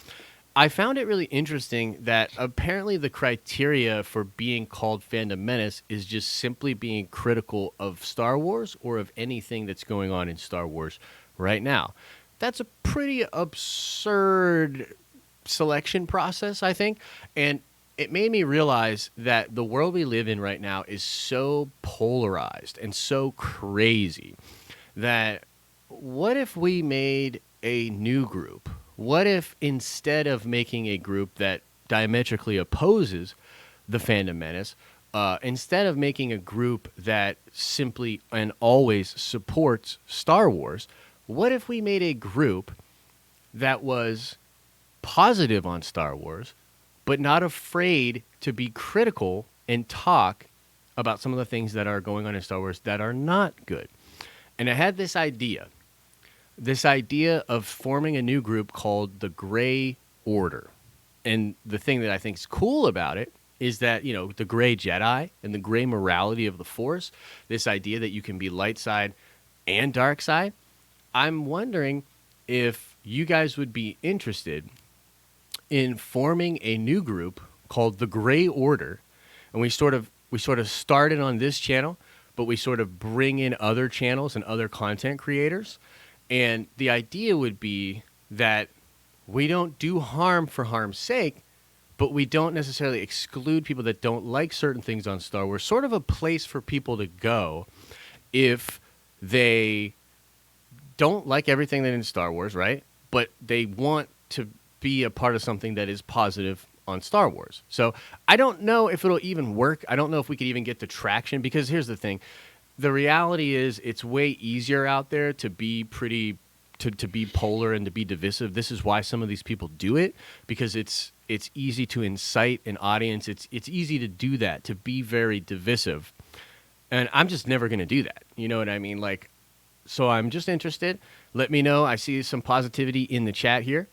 I found it really interesting that apparently the criteria for being called Fandom Menace is just simply being critical of Star Wars or of anything that's going on in Star Wars right now. That's a pretty absurd selection process, I think. And it made me realize that the world we live in right now is so polarized and so crazy that what if we made a new group? What if instead of making a group that diametrically opposes the Fandom Menace, instead of making a group that simply and always supports Star Wars, what if we made a group that was positive on Star Wars, but not afraid to be critical and talk about some of the things that are going on in Star Wars that are not good? And I had this idea of forming a new group called the Gray Order. And the thing that I think is cool about it is that, you know, the gray Jedi and the gray morality of the Force, this idea that you can be light side and dark side. I'm wondering if you guys would be interested in forming a new group called the Gray Order. And we sort of started on this channel, but we sort of bring in other channels and other content creators. And the idea would be that we don't do harm for harm's sake, but we don't necessarily exclude people that don't like certain things on Star Wars. Sort of a place for people to go if they don't like everything that in Star Wars, right? But they want to be a part of something that is positive on Star Wars. So I don't know if it'll even work. I don't know if we could even get the traction, because here's the thing. The reality is it's way easier out there to be to be polar and to be divisive. This is why some of these people do it, because it's easy to incite an audience. It's easy to do that, to be very divisive. And I'm just never going to do that. You know what I mean? Like, so I'm just interested. Let me know. I see some positivity in the chat here.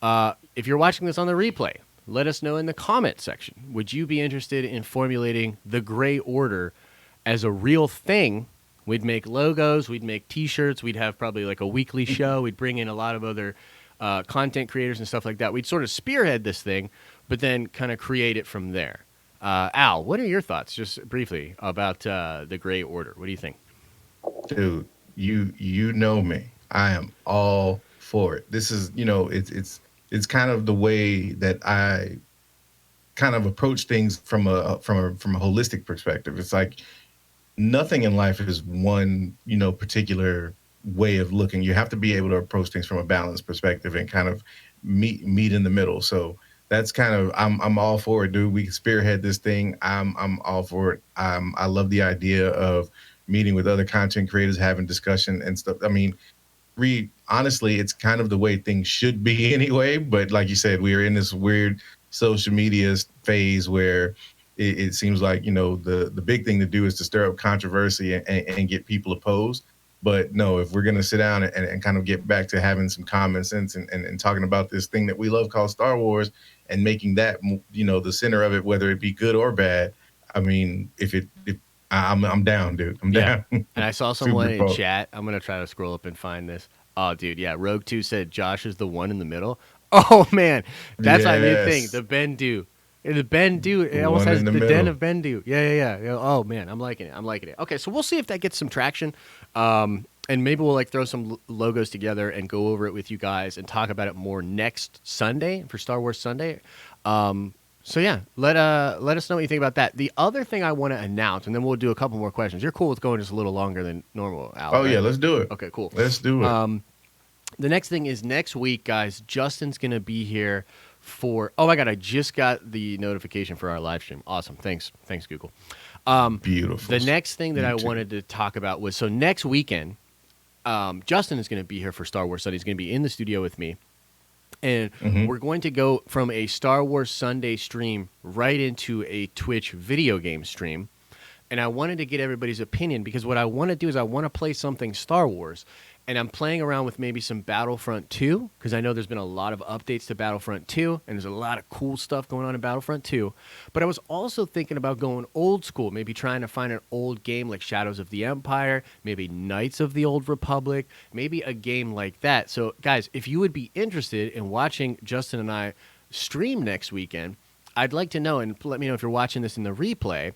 If you're watching this on the replay, let us know in the comment section. Would you be interested in formulating the Gray Order as a real thing? We'd make logos, we'd make T-shirts, we'd have probably like a weekly show. We'd bring in a lot of other content creators and stuff like that. We'd sort of spearhead this thing, but then kind of create it from there. Al, what are your thoughts, just briefly, about the Gray Order? What do you think? Dude, you know me. I am all for it. This is, you know, it's kind of the way that I kind of approach things from a holistic perspective. It's like nothing in life is one, you know, particular way of looking. You have to be able to approach things from a balanced perspective and kind of meet in the middle. So that's kind of, I'm all for it, dude. We can spearhead this thing. I'm all for it. I love the idea of meeting with other content creators, having discussion and stuff. I mean, honestly, it's kind of the way things should be anyway. But like you said, we are in this weird social media phase where it seems like, you know, the big thing to do is to stir up controversy and get people opposed. But no, if we're going to sit down and kind of get back to having some common sense and talking about this thing that we love called Star Wars and making that, you know, the center of it, whether it be good or bad. I mean, I'm down, dude. I'm down. And I saw someone in chat. I'm going to try to scroll up and find this. Oh, dude. Yeah. Rogue 2 said Josh is the one in the middle. Oh, man. That's my new thing. The Bendu. The Bendu. It almost has the Den of Bendu. Yeah. Oh, man. I'm liking it. Okay. So we'll see if that gets some traction. And maybe we'll like throw some logos together and go over it with you guys and talk about it more next Sunday for Star Wars Sunday. So yeah, let us know what you think about that. The other thing I want to announce, and then we'll do a couple more questions. You're cool with going just a little longer than normal, Al? Oh, right? Yeah, let's do it. Okay, cool. Let's do it. The next thing is next week, guys. Justin's going to be here for... Oh, my God, I just got the notification for our live stream. Awesome. Thanks, Google. Beautiful. The next thing that I wanted to talk about was, so next weekend, Justin is going to be here for Star Wars Sunday. He's going to be in the studio with me. And Mm-hmm. we're going to go from a Star Wars Sunday stream right into a Twitch video game stream. And I wanted to get everybody's opinion because what I want to do is I want to play something Star Wars. And I'm playing around with maybe some Battlefront 2 because I know there's been a lot of updates to Battlefront 2 and there's a lot of cool stuff going on in Battlefront 2. But I was also thinking about going old school, maybe trying to find an old game like Shadows of the Empire, maybe Knights of the Old Republic, maybe a game like that. So, guys, if you would be interested in watching Justin and I stream next weekend, I'd like to know, and let me know if you're watching this in the replay,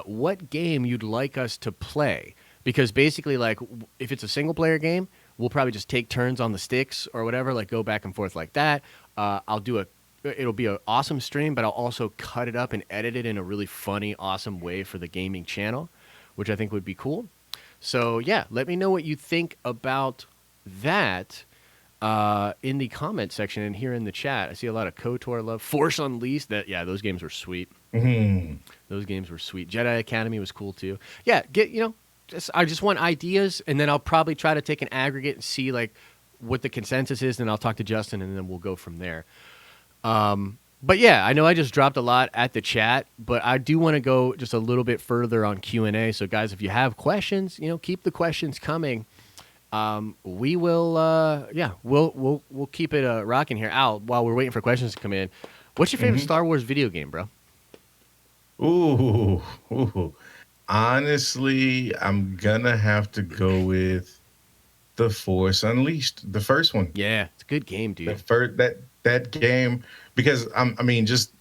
what game you'd like us to play. Because basically, like, if it's a single-player game, we'll probably just take turns on the sticks or whatever, like go back and forth like that. It'll be an awesome stream, but I'll also cut it up and edit it in a really funny, awesome way for the gaming channel, which I think would be cool. So, yeah, let me know what you think about that in the comment section and here in the chat. I see a lot of KOTOR love. Force Unleashed, those games were sweet. Mm-hmm. Those games were sweet. Jedi Academy was cool, too. Yeah, I just want ideas, and then I'll probably try to take an aggregate and see like what the consensus is, and I'll talk to Justin, and then we'll go from there. But yeah, I know I just dropped a lot at the chat, but I do want to go just a little bit further on Q&A. So guys, if you have questions, keep the questions coming. We will, we'll keep it rocking here. Al, while we're waiting for questions to come in, what's your favorite Star Wars video game, bro? Ooh. Honestly, I'm gonna have to go with The Force Unleashed, the first one. Yeah, it's a good game, dude. That game, because just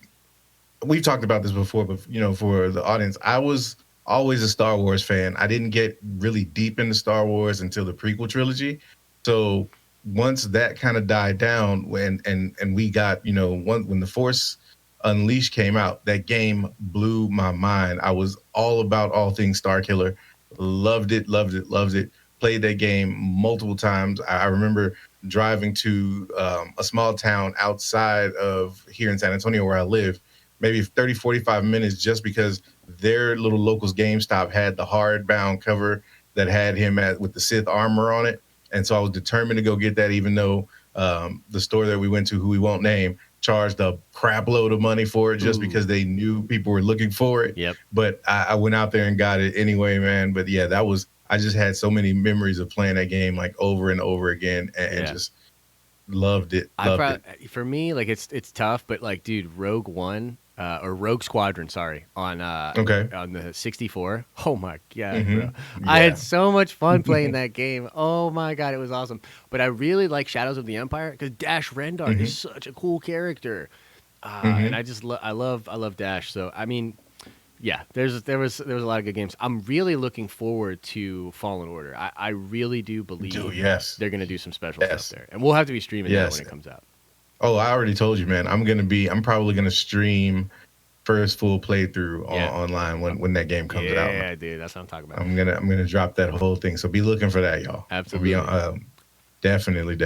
we've talked about this before, but for the audience, I was always a Star Wars fan. I didn't get really deep into Star Wars until the prequel trilogy. So once that kind of died down, and we got when The Force Unleashed came out, that game blew my mind. I was all about all things Starkiller. Loved it. Played that game multiple times. I remember driving to a small town outside of here in San Antonio where I live, maybe 30, 45 minutes, just because their little locals GameStop had the hardbound cover that had him with the Sith armor on it. And so I was determined to go get that, even though the store that we went to, who we won't name, charged a crap load of money for it just because they knew people were looking for it. Yep. But I went out there and got it anyway, man. But yeah, I just had so many memories of playing that game like over and over again and just loved it. For me, like it's tough, but like, dude, Rogue One or Rogue Squadron, sorry, on the 64. Oh my god, bro! Yeah. I had so much fun playing that game. Oh my god, it was awesome. But I really like Shadows of the Empire because Dash Rendar is such a cool character, and I love Dash. So I mean, yeah, there was a lot of good games. I'm really looking forward to Fallen Order. I really do believe they're going to do some special stuff there, and we'll have to be streaming that when it comes out. Oh, I already told you, man. I'm probably gonna stream first full playthrough online when that game comes out. Yeah, dude, that's what I'm talking about. I'm gonna drop that whole thing. So be looking for that, y'all. Absolutely. Definitely.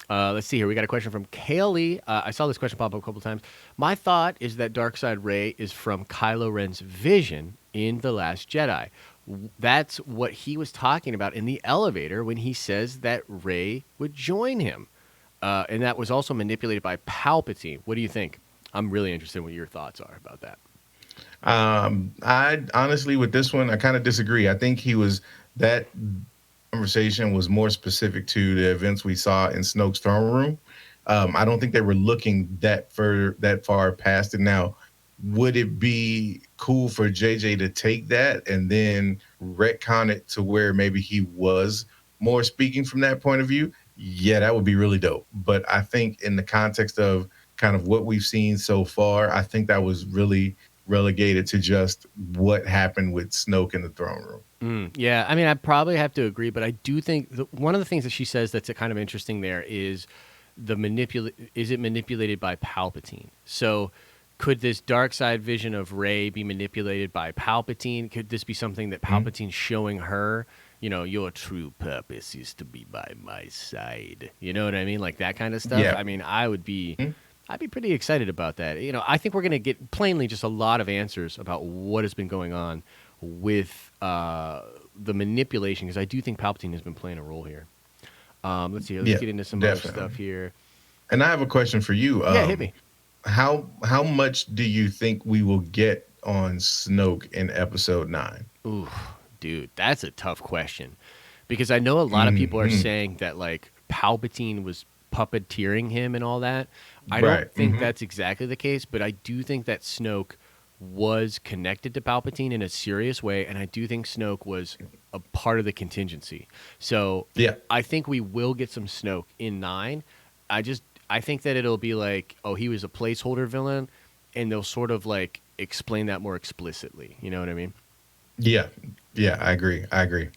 Let's see here. We got a question from Kaylee. I saw this question pop up a couple times. My thought is that Dark Side Rey is from Kylo Ren's vision in The Last Jedi. That's what he was talking about in the elevator when he says that Rey would join him. And that was also manipulated by Palpatine. What do you think? I'm really interested in what your thoughts are about that. I honestly, with this one, I kind of disagree. I think that conversation was more specific to the events we saw in Snoke's throne room. I don't think they were looking that far past it. Now, would it be cool for JJ to take that and then retcon it to where maybe he was more speaking from that point of view? Yeah, that would be really dope. But I think in the context of kind of what we've seen so far, I think that was really relegated to just what happened with Snoke in the throne room. Yeah, I mean, I probably have to agree, but I do think one of the things that she says that's kind of interesting there is is it manipulated by Palpatine? So could this dark side vision of Rey be manipulated by Palpatine? Could this be something that Palpatine's showing her? Your true purpose is to be by my side. You know what I mean? Like that kind of stuff. Yeah. I mean, I'd be pretty excited about that. I think we're going to get plainly just a lot of answers about what has been going on with the manipulation, because I do think Palpatine has been playing a role here. Let's see. Let's get into some other stuff here. And I have a question for you. Yeah, hit me. How much do you think we will get on Snoke in episode 9? Ooh, dude, that's a tough question because I know a lot of people are Hmm. saying that like Palpatine was puppeteering him and all that. I don't Right. think that's exactly the case, but I do think that Snoke was connected to Palpatine in a serious way, and I do think Snoke was a part of the contingency. So Yeah. I think we will get some Snoke in 9. I think that it'll be like, oh, he was a placeholder villain, and they'll sort of like explain that more explicitly. You know what I mean? Yeah. Yeah. I agree. I agree.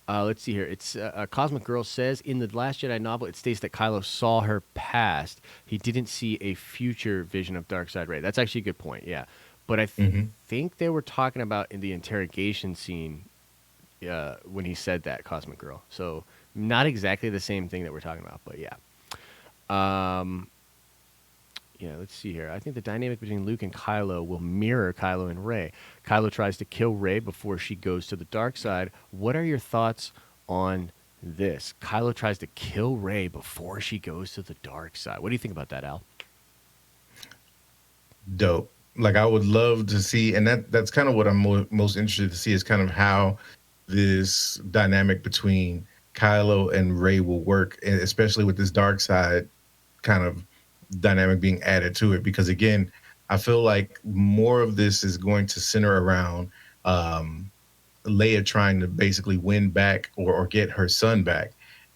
Let's see here. It's Cosmic Girl says in the Last Jedi novel, it states that Kylo saw her past. He didn't see a future vision of Dark Side Rey. That's actually a good point. Yeah, but I Hmm. think they were talking about in the interrogation scene when he said that Cosmic Girl. So not exactly the same thing that we're talking about, but yeah. Um, yeah, let's see here. I think the dynamic between Luke and Kylo will mirror Kylo and Rey. Kylo tries to kill Rey before she goes to the dark side. What are your thoughts on this? Kylo tries to kill Rey before she goes to the dark side. What do you think about that, Al? Dope. Like I would love to see, and that's kind of what I'm most interested to see is kind of how this dynamic between Kylo and Rey will work, and especially with this dark side kind of dynamic being added to it. Because again, I feel like more of this is going to center around um, Leia trying to basically win back or get her son back.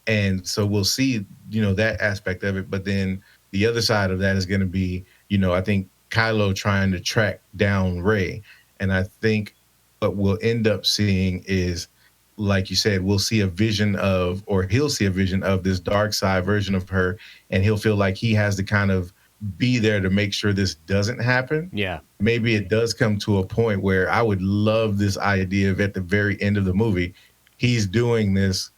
And so we'll see, that aspect of it. But then the other side of that is going to be, I think Kylo trying to track down Rey. And I think what we'll end up seeing is, like you said, we'll see a vision of, or he'll see a vision of this dark side version of her. And he'll feel like he has to kind of be there to make sure this doesn't happen. Yeah. Maybe it does come to a point where I would love this idea of at the very end of the movie, he's doing this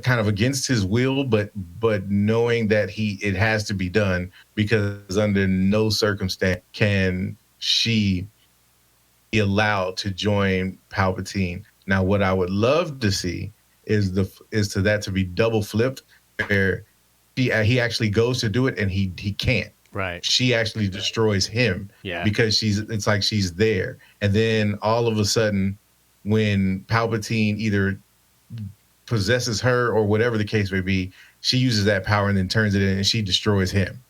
kind of against his will, but knowing that it has to be done because under no circumstance can she be allowed to join Palpatine. Now, what I would love to see is to that to be double flipped, where he actually goes to do it and he can't. Right. She actually destroys him Yeah. because it's like she's there, and then all of a sudden, when Palpatine either possesses her or whatever the case may be, she uses that power and then turns it in and she destroys him.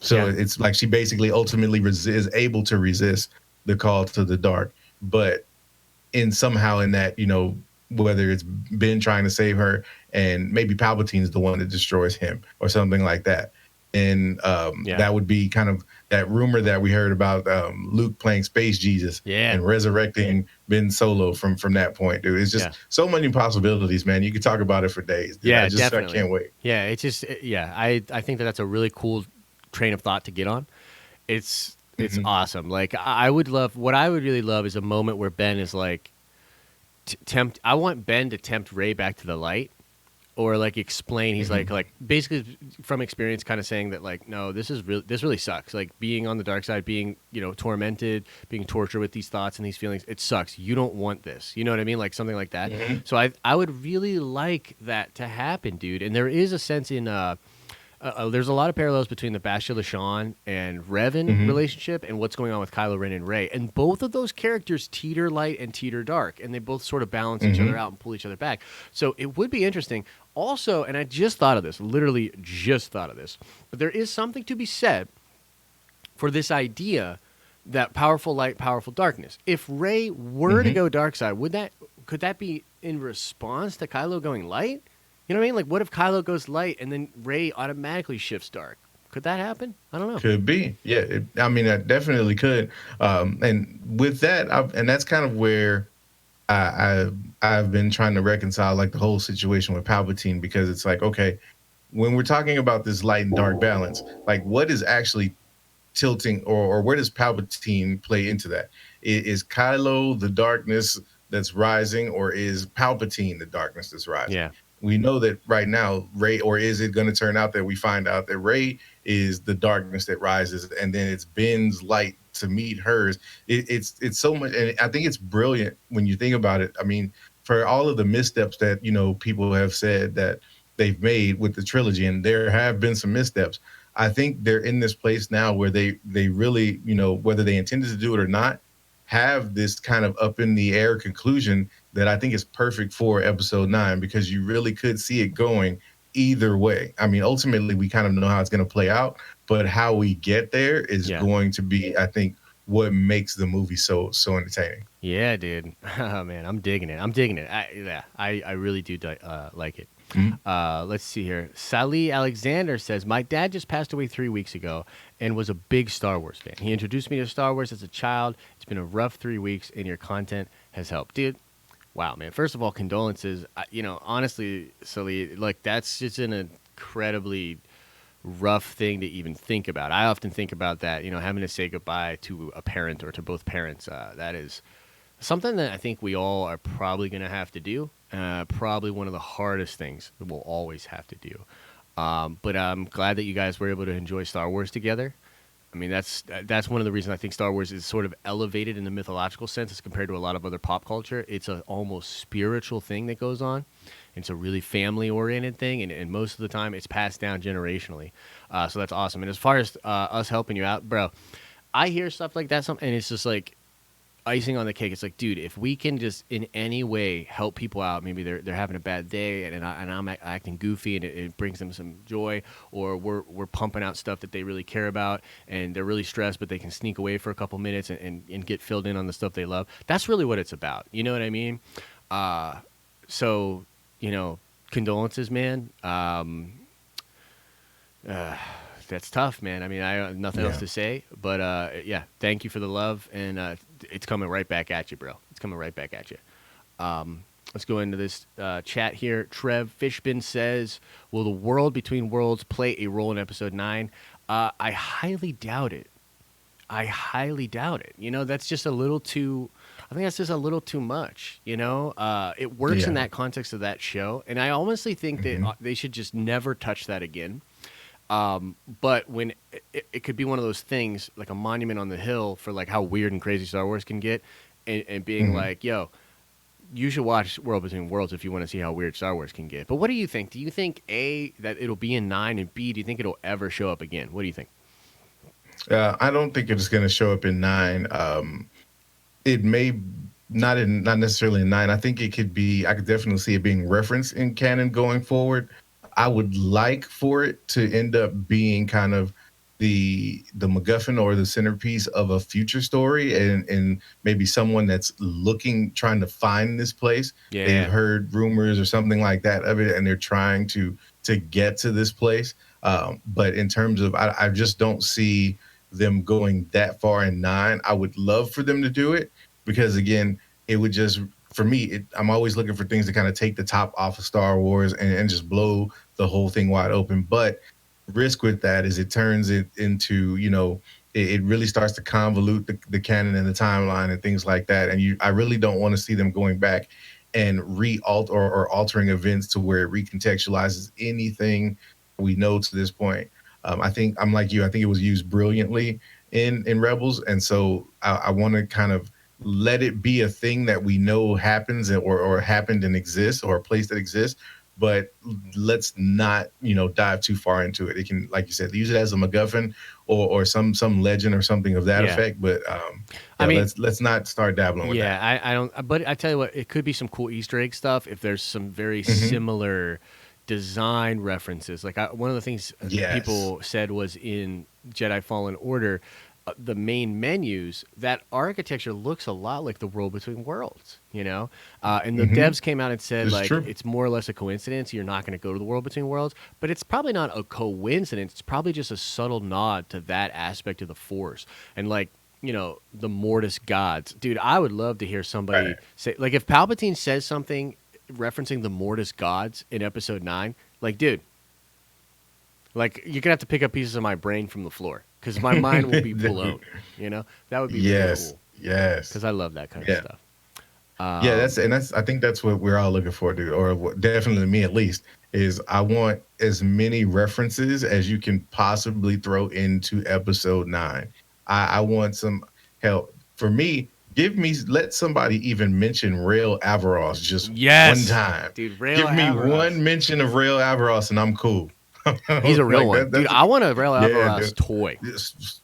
So Yeah. it's like she basically ultimately is able to resist the call to the dark, but in somehow in that, whether it's Ben trying to save her and maybe Palpatine's the one that destroys him or something like that. And Yeah. that would be kind of that rumor that we heard about Luke playing Space Jesus Yeah. and resurrecting Ben Solo from that point, dude. It's just Yeah. so many possibilities, man. You could talk about it for days, dude. Yeah, I definitely. can't wait. Yeah, it's just yeah. I think that that's a really cool train of thought to get on. It's Hmm. awesome. Like I would love what I would really love is a moment where Ben is like tempt. I want Ben to tempt Ray back to the light, or like explain. He's Hmm. like basically from experience, kind of saying that like no, this really sucks. Like being on the dark side, being tormented, being tortured with these thoughts and these feelings. It sucks. You don't want this. You know what I mean? Like something like that. Hmm. So I would really like that to happen, dude. And there is a sense in there's a lot of parallels between the Bastila Lashan and Revan Hmm. relationship and what's going on with Kylo Ren and Rey. And both of those characters teeter light and teeter dark, and they both sort of balance each Hmm. other out and pull each other back. So it would be interesting. Also, and I just thought of this, literally just thought of this, but there is something to be said for this idea that powerful light, powerful darkness. If Rey were to Hmm. go dark side, could that be in response to Kylo going light? You know what I mean? Like, what if Kylo goes light and then Rey automatically shifts dark? Could that happen? I don't know. Could be, yeah. I mean, that definitely could. And with that, and that's kind of where I've been trying to reconcile like the whole situation with Palpatine, because it's like, okay, when we're talking about this light and dark balance, like what is actually tilting, or where does Palpatine play into that? Is Kylo the darkness that's rising, or is Palpatine the darkness that's rising? Yeah. We know that right now, Rey, or is it going to turn out that we find out that Rey is the darkness that rises, and then it's Ben's light to meet hers? It's so much, and I think it's brilliant when you think about it. I mean, for all of the missteps that people have said that they've made with the trilogy, and there have been some missteps. I think they're in this place now where they really, whether they intended to do it or not, have this kind of up in the air conclusion that I think is perfect for episode 9, because you really could see it going either way. I mean, ultimately we kind of know how it's going to play out, but how we get there is Yeah. going to be, I think, what makes the movie so entertaining. Yeah, dude. Oh, man, I'm digging it. I'm digging it. I really do like it. Mhm. Let's see here. Sally Alexander says, my dad just passed away 3 weeks ago and was a big Star Wars fan. He introduced me to Star Wars as a child. It's been a rough 3 weeks, and your content has helped. Dude, wow, man. First of all, condolences. Honestly, Sally, like, that's just an incredibly rough thing to even think about. I often think about that, having to say goodbye to a parent or to both parents. That is something that I think we all are probably going to have to do. Probably one of the hardest things that we'll always have to do. But I'm glad that you guys were able to enjoy Star Wars together. I mean, that's one of the reasons I think Star Wars is sort of elevated in the mythological sense as compared to a lot of other pop culture. It's a almost spiritual thing that goes on. It's a really family-oriented thing, and most of the time it's passed down generationally. So that's awesome. And as far as us helping you out, bro, I hear stuff like that, and it's just like icing on the cake. It's like, dude, if we can just in any way help people out, maybe they're having a bad day and I'm acting goofy and it brings them some joy, or we're pumping out stuff that they really care about and they're really stressed, but they can sneak away for a couple minutes and get filled in on the stuff they love. That's really what it's about. You know what I mean? So, condolences, man. That's tough, man. I mean, I have nothing else to say, but yeah, thank you for the love, and it's coming right back at you, bro. It's coming right back at you. Let's go into this chat here. Trev Fishbin says, will the world between worlds play a role in episode 9? I highly doubt it. That's just a little too, I think that's just a little too much, It works in that context of that show, and I honestly think that they should just never touch that again. But when it could be one of those things, like a monument on the hill for like how weird and crazy Star Wars can get, and being like, yo, you should watch World Between Worlds if you want to see how weird Star Wars can get. But what do you think? Do you think A, that it'll be in 9, and B, do you think it'll ever show up again? What do you think? I don't think it's going to show up in 9. It may not necessarily in 9. I think it could be. I could definitely see it being referenced in canon going forward. I would like for it to end up being kind of the MacGuffin or the centerpiece of a future story, and maybe someone that's trying to find this place. Yeah. They've heard rumors or something like that of it, and they're trying to get to this place. But in terms of, I just don't see them going that far in 9. I would love for them to do it, because again, it would just, for me, I'm always looking for things to kind of take the top off of Star Wars and just blow the whole thing wide open. But risk with that is it turns it into, it really starts to convolute the canon and the timeline and things like that. And I really don't want to see them going back and or altering events to where it recontextualizes anything we know to this point. I think I'm like you. I think it was used brilliantly in Rebels, and so I want to kind of let it be a thing that we know happens or happened and exists, or a place that exists. But let's not, dive too far into it. It can, like you said, use it as a MacGuffin or some legend or something of that effect. But I mean, let's not start dabbling with that. Yeah, I don't. But I tell you what, it could be some cool Easter egg stuff if there's some very similar design references. Like one of the things people said was in Jedi Fallen Order, the main menus, that architecture looks a lot like the World Between Worlds, and the devs came out and said, it's more or less a coincidence. You're not going to go to the World Between Worlds, but it's probably not a coincidence. It's probably just a subtle nod to that aspect of the Force. And the Mortis gods, dude, I would love to hear somebody say, like, if Palpatine says something referencing the Mortis gods in episode 9, like, dude, like, you're gonna have to pick up pieces of my brain from the floor, because my mind will be blown. That would be really cool. Yes, because I love that kind of stuff. That's I think that's what we're all looking for, dude, or definitely me at least, is I want as many references as you can possibly throw into episode 9. I want some help. For me, let somebody even mention Rail Avaros just one Yes, time. dude, Rail Give me Avaros. one mention of Rail Avaros and I'm cool. He's a real Like one, dude. that's I want a Rail yeah, Avaros dude. toy. This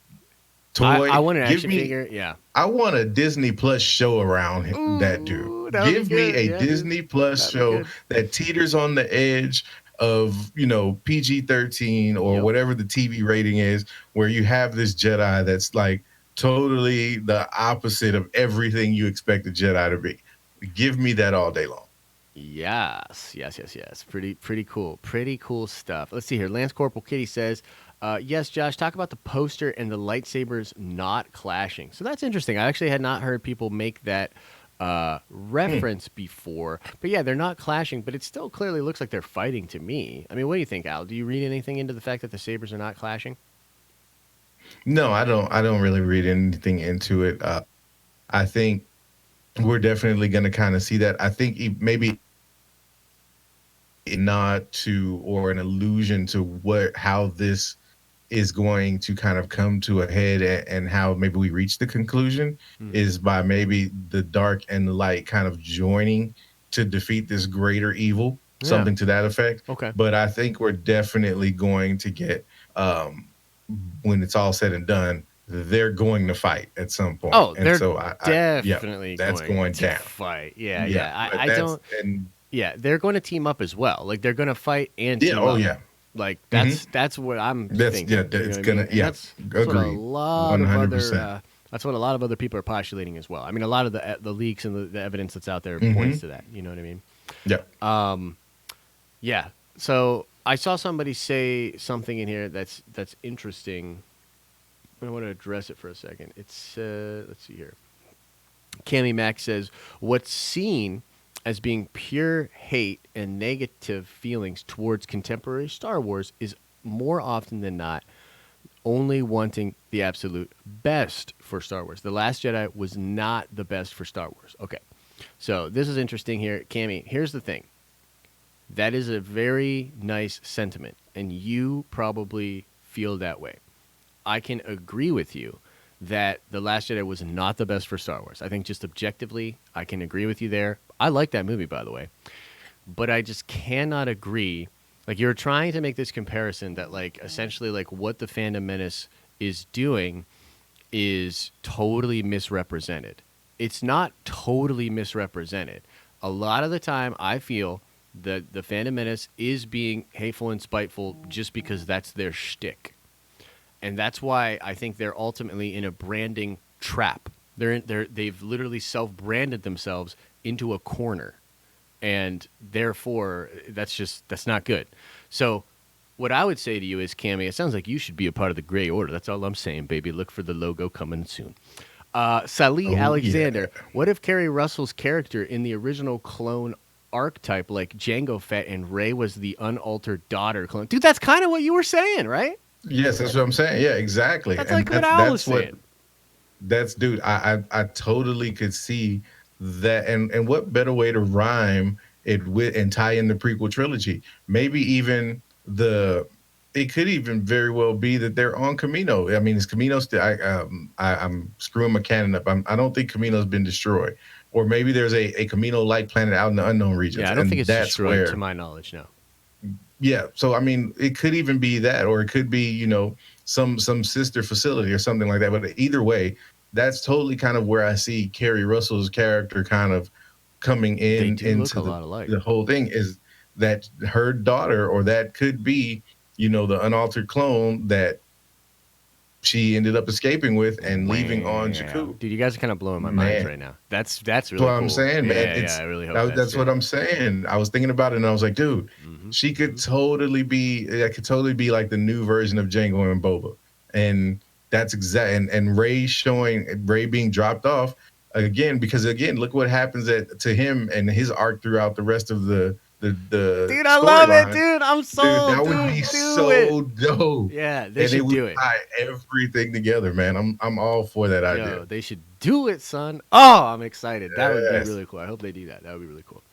I toy. want an Give action me figure. Yeah. I want a Disney Plus show around that dude. Ooh, that would be Give me good. a Yeah, dude. Disney Plus That'd be show good. that teeters on the edge of, PG-13 or Yep. whatever the TV rating is, where you have this Jedi that's like totally the opposite of everything you expect a Jedi to be. Give me that all day long. Yes, yes, yes, yes. Pretty cool. Pretty cool stuff. Let's see here. Lance Corporal Kitty says, yes, Josh, talk about the poster and the lightsabers not clashing. So that's interesting. I actually had not heard people make that Hmm. reference before. But yeah, they're not clashing, but it still clearly looks like they're fighting to me. I mean, what do you think, Al? Do you read anything into the fact that the sabers are not clashing? No, I don't. I don't really read anything into it. I think we're definitely going to kind of see that. I think maybe a nod to or an allusion to how this is going to kind of come to a head, and how maybe we reach the conclusion Hmm. is by maybe the dark and the light kind of joining to defeat this greater evil, Yeah. something to that effect. Okay. But I think we're definitely going to get, um when it's all said and done, they're going to fight at some point. Oh, And they're so yeah, definitely that's going going to down. fight. Yeah, Yeah, yeah. but I that's don't. and Yeah, they're going to team up as well. Like they're going to fight and yeah, team oh up. yeah. Like Hmm. that's what I'm That's yeah, thinking. You know it's what I gonna mean? And yeah, that's what a agreed. lot of other 100%. that's what a lot of other people are postulating as well. I mean, a lot of the leaks and the evidence that's out there points Hmm. to that. You know what I mean? Yeah. Yeah. So I saw somebody say something in here that's interesting. I want to address it for a second. It's let's see here. Cammy Mack says, what's seen as being pure hate and negative feelings towards contemporary Star Wars is more often than not only wanting the absolute best for Star Wars. The Last Jedi was not the best for Star Wars. Okay. So this is interesting here. Cammy, here's the thing. That is a very nice sentiment, and you probably feel that way. I can agree with you that The Last Jedi was not the best for Star Wars. I think just objectively, I can agree with you there. I like that movie, by the way, but I just cannot agree. Like you're trying to make this comparison that like essentially like what the Phantom Menace is doing is totally misrepresented. It's not totally misrepresented. A lot of the time, I feel that the Phantom Menace is being hateful and spiteful just because that's their shtick, and that's why I think they're ultimately in a branding trap. They've literally self-branded themselves into a corner, and therefore that's not good. So what I would say to you is, Cammy, it sounds like you should be a part of the Gray Order. That's all I'm saying, baby. Look for the logo coming soon. Salih Oh yeah. Alexander, what if Kerry Russell's character in the original clone archetype, like Jango Fett, and Rey was the unaltered daughter clone? Dude, that's kind of what you were saying, right? Yes, that's what I'm saying. Yeah, exactly. That's And like what Al was that's what saying. that's dude, I totally could see that. And what better way to rhyme it with and tie in the prequel trilogy? Maybe even the it could even very well be that they're on Camino. I mean, is Camino still? I'm screwing my canon up. I don't think Camino's been destroyed, or maybe there's a Camino-like planet out in the unknown Yeah, regions, I don't think and it's that's destroyed, to where my knowledge. No. yeah. So I mean, it could even be that, or it could be some sister facility or something like that. But either way, that's totally kind of where I see Carrie Russell's character kind of coming They in do look into a the lot alike. the whole thing is that her daughter, or that could be the unaltered clone that she ended up escaping with and leaving on Wow, Jakku. dude, you guys are kind of blowing my minds Man, right now. That's that's what really I'm cool. saying, man. Yeah, yeah. I really hope that's That's what true. I'm saying. I was thinking about it and I was like, dude, Hmm. she could Hmm. totally be that could totally be like the new version of Django and Boba. And that's exact and Ray being dropped off again, because again, look what happens to him and his arc throughout the rest of the Dude, I love it, storyline. dude. I'm Dude, sold, that would dude. be Do it. so dope. Yeah, they And it should would do it. tie everything together, man. I'm all for that idea. Yo, they should do it, son. Oh, I'm excited. That would be Yes. really cool. I hope they do that. That would be really cool.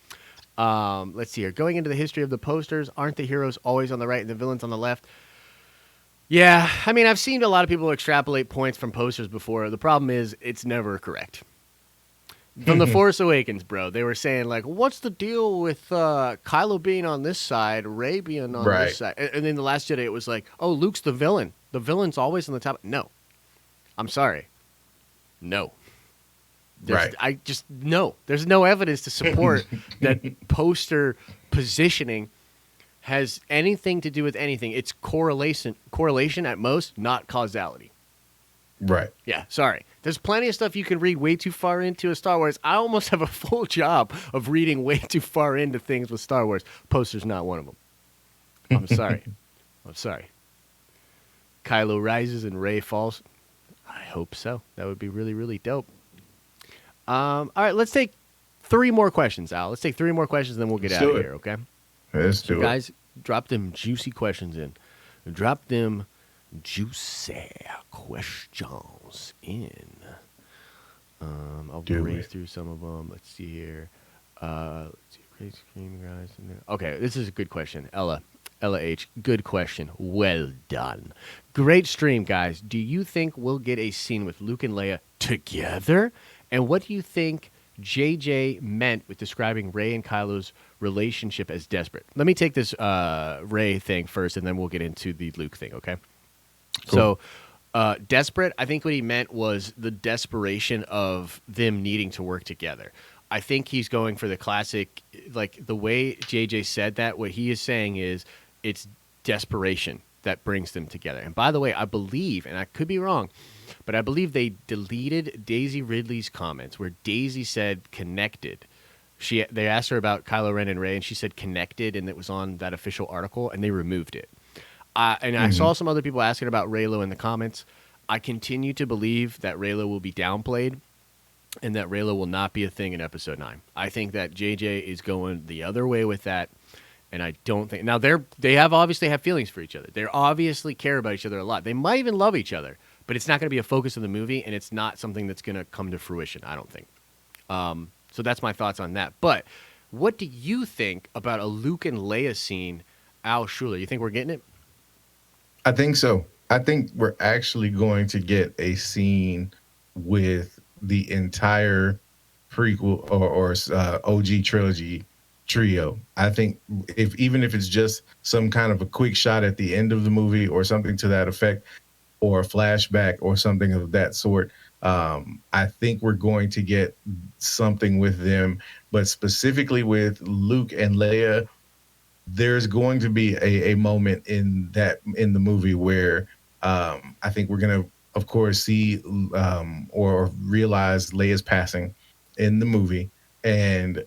Let's see here. Going into the history of the posters, aren't the heroes always on the right and the villains on the left? Yeah, I mean, I've seen a lot of people extrapolate points from posters before. The problem is, it's never correct. From The Force Awakens, bro. They were saying, like, what's the deal with Kylo being on this side, Rey being on this Right. side? And then The Last Jedi, it was like, oh, Luke's the villain. The villain's always on the top. No. I'm sorry. No. Right. No. There's no evidence to support that poster positioning has anything to do with anything. It's correlation at most, not causality. Right. Yeah, sorry. There's plenty of stuff you can read way too far into a Star Wars. I almost have a full job of reading way too far into things with Star Wars. Poster's not one of them. I'm sorry. I'm sorry. Kylo rises and Rey falls. I hope so. That would be really, really dope. All right, let's take 3 more questions, Al. Let's take 3 more questions, then we'll get out of here, okay? Let's do it. Guys, drop them juicy questions in. Drop them juicy questions in. I'll race through some of them. Let's see here. Let's see. Great screaming guys in there. Okay, this is a good question. Ella H. Good question. Well done. Great stream, guys. Do you think we'll get a scene with Luke and Leia together? And what do you think JJ meant with describing Rey and Kylo's relationship as desperate? Let me take this Rey thing first, and then we'll get into the Luke thing, okay? Cool. So, desperate, I think what he meant was the desperation of them needing to work together. I think he's going for the classic, like the way JJ said that, what he is saying is it's desperation that brings them together. And by the way, I believe, and I could be wrong, but I believe they deleted Daisy Ridley's comments where Daisy said connected. They asked her about Kylo Ren and Rey, and she said connected, and it was on that official article, and they removed it. I saw some other people asking about Reylo in the comments. I continue to believe that Reylo will be downplayed and that Reylo will not be a thing in Episode 9. I think that JJ is going the other way with that, and I don't think... Now, they obviously have feelings for each other. They obviously care about each other a lot. They might even love each other, but it's not going to be a focus of the movie, and it's not something that's going to come to fruition, I don't think. So that's my thoughts on that. But what do you think about a Luke and Leia scene, Al Schuler? You think we're getting it? I think so. I think we're actually going to get a scene with the entire prequel or OG trilogy trio. I think even if it's just some kind of a quick shot at the end of the movie or something to that effect, or a flashback or something of that sort, I think we're going to get something with them. But specifically with Luke and Leia, there's going to be a moment in the movie where I think we're going to, of course, see or realize Leia's passing in the movie, and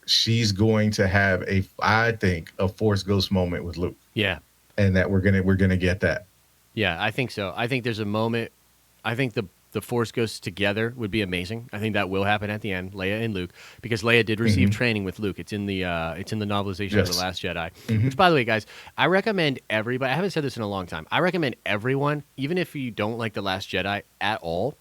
she's going to have I think a Force Ghost moment with Luke. Yeah, and that we're gonna get that. Yeah, I think so. I think there's a moment. I think the Force Ghosts together would be amazing. I think that will happen at the end, Leia and Luke, because Leia did receive training with Luke. It's in the novelization of The Last Jedi. Which, by the way, guys, I recommend everybody. I haven't said this in a long time. I recommend everyone, even if you don't like The Last Jedi at all,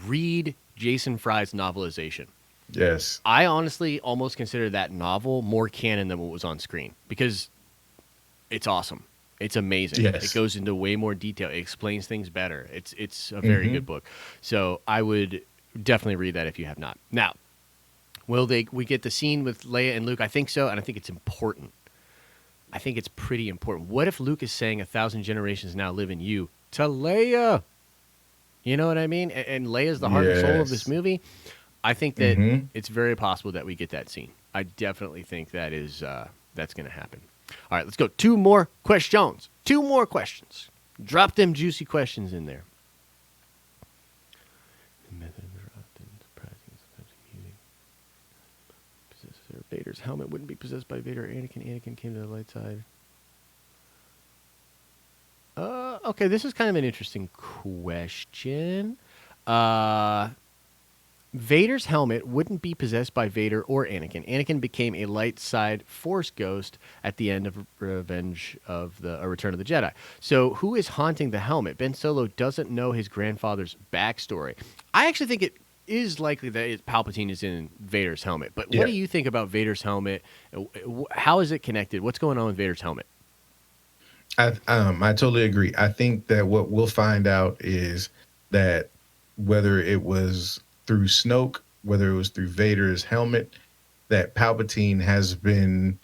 read Jason Fry's novelization. Yes. I honestly almost consider that novel more canon than what was on screen because it's awesome. It's amazing. Yes. It goes into way more detail. It explains things better. It's a very good book. So I would definitely read that if you have not. Now, we get the scene with Leia and Luke? I think so, and I think it's important. I think it's pretty important. What if Luke is saying 1,000 generations now live in you to Leia? You know what I mean? And Leia's the heart and soul of this movie. I think that it's very possible that we get that scene. I definitely think that is that's going to happen. All right, let's go. 2 more questions. 2 more questions. Drop them juicy questions in there. Vader's helmet wouldn't be possessed by Vader or Anakin. Anakin came to the light side. Okay, this is kind of an interesting question. Vader's helmet wouldn't be possessed by Vader or Anakin. Anakin became a light side Force ghost at the end of Revenge of the Return of the Jedi. So who is haunting the helmet? Ben Solo doesn't know his grandfather's backstory. I actually think it is likely that Palpatine is in Vader's helmet. But what do you think about Vader's helmet? How is it connected? What's going on with Vader's helmet? I totally agree. I think that what we'll find out is that whether it was through Snoke whether it was through Vader's helmet, that Palpatine has been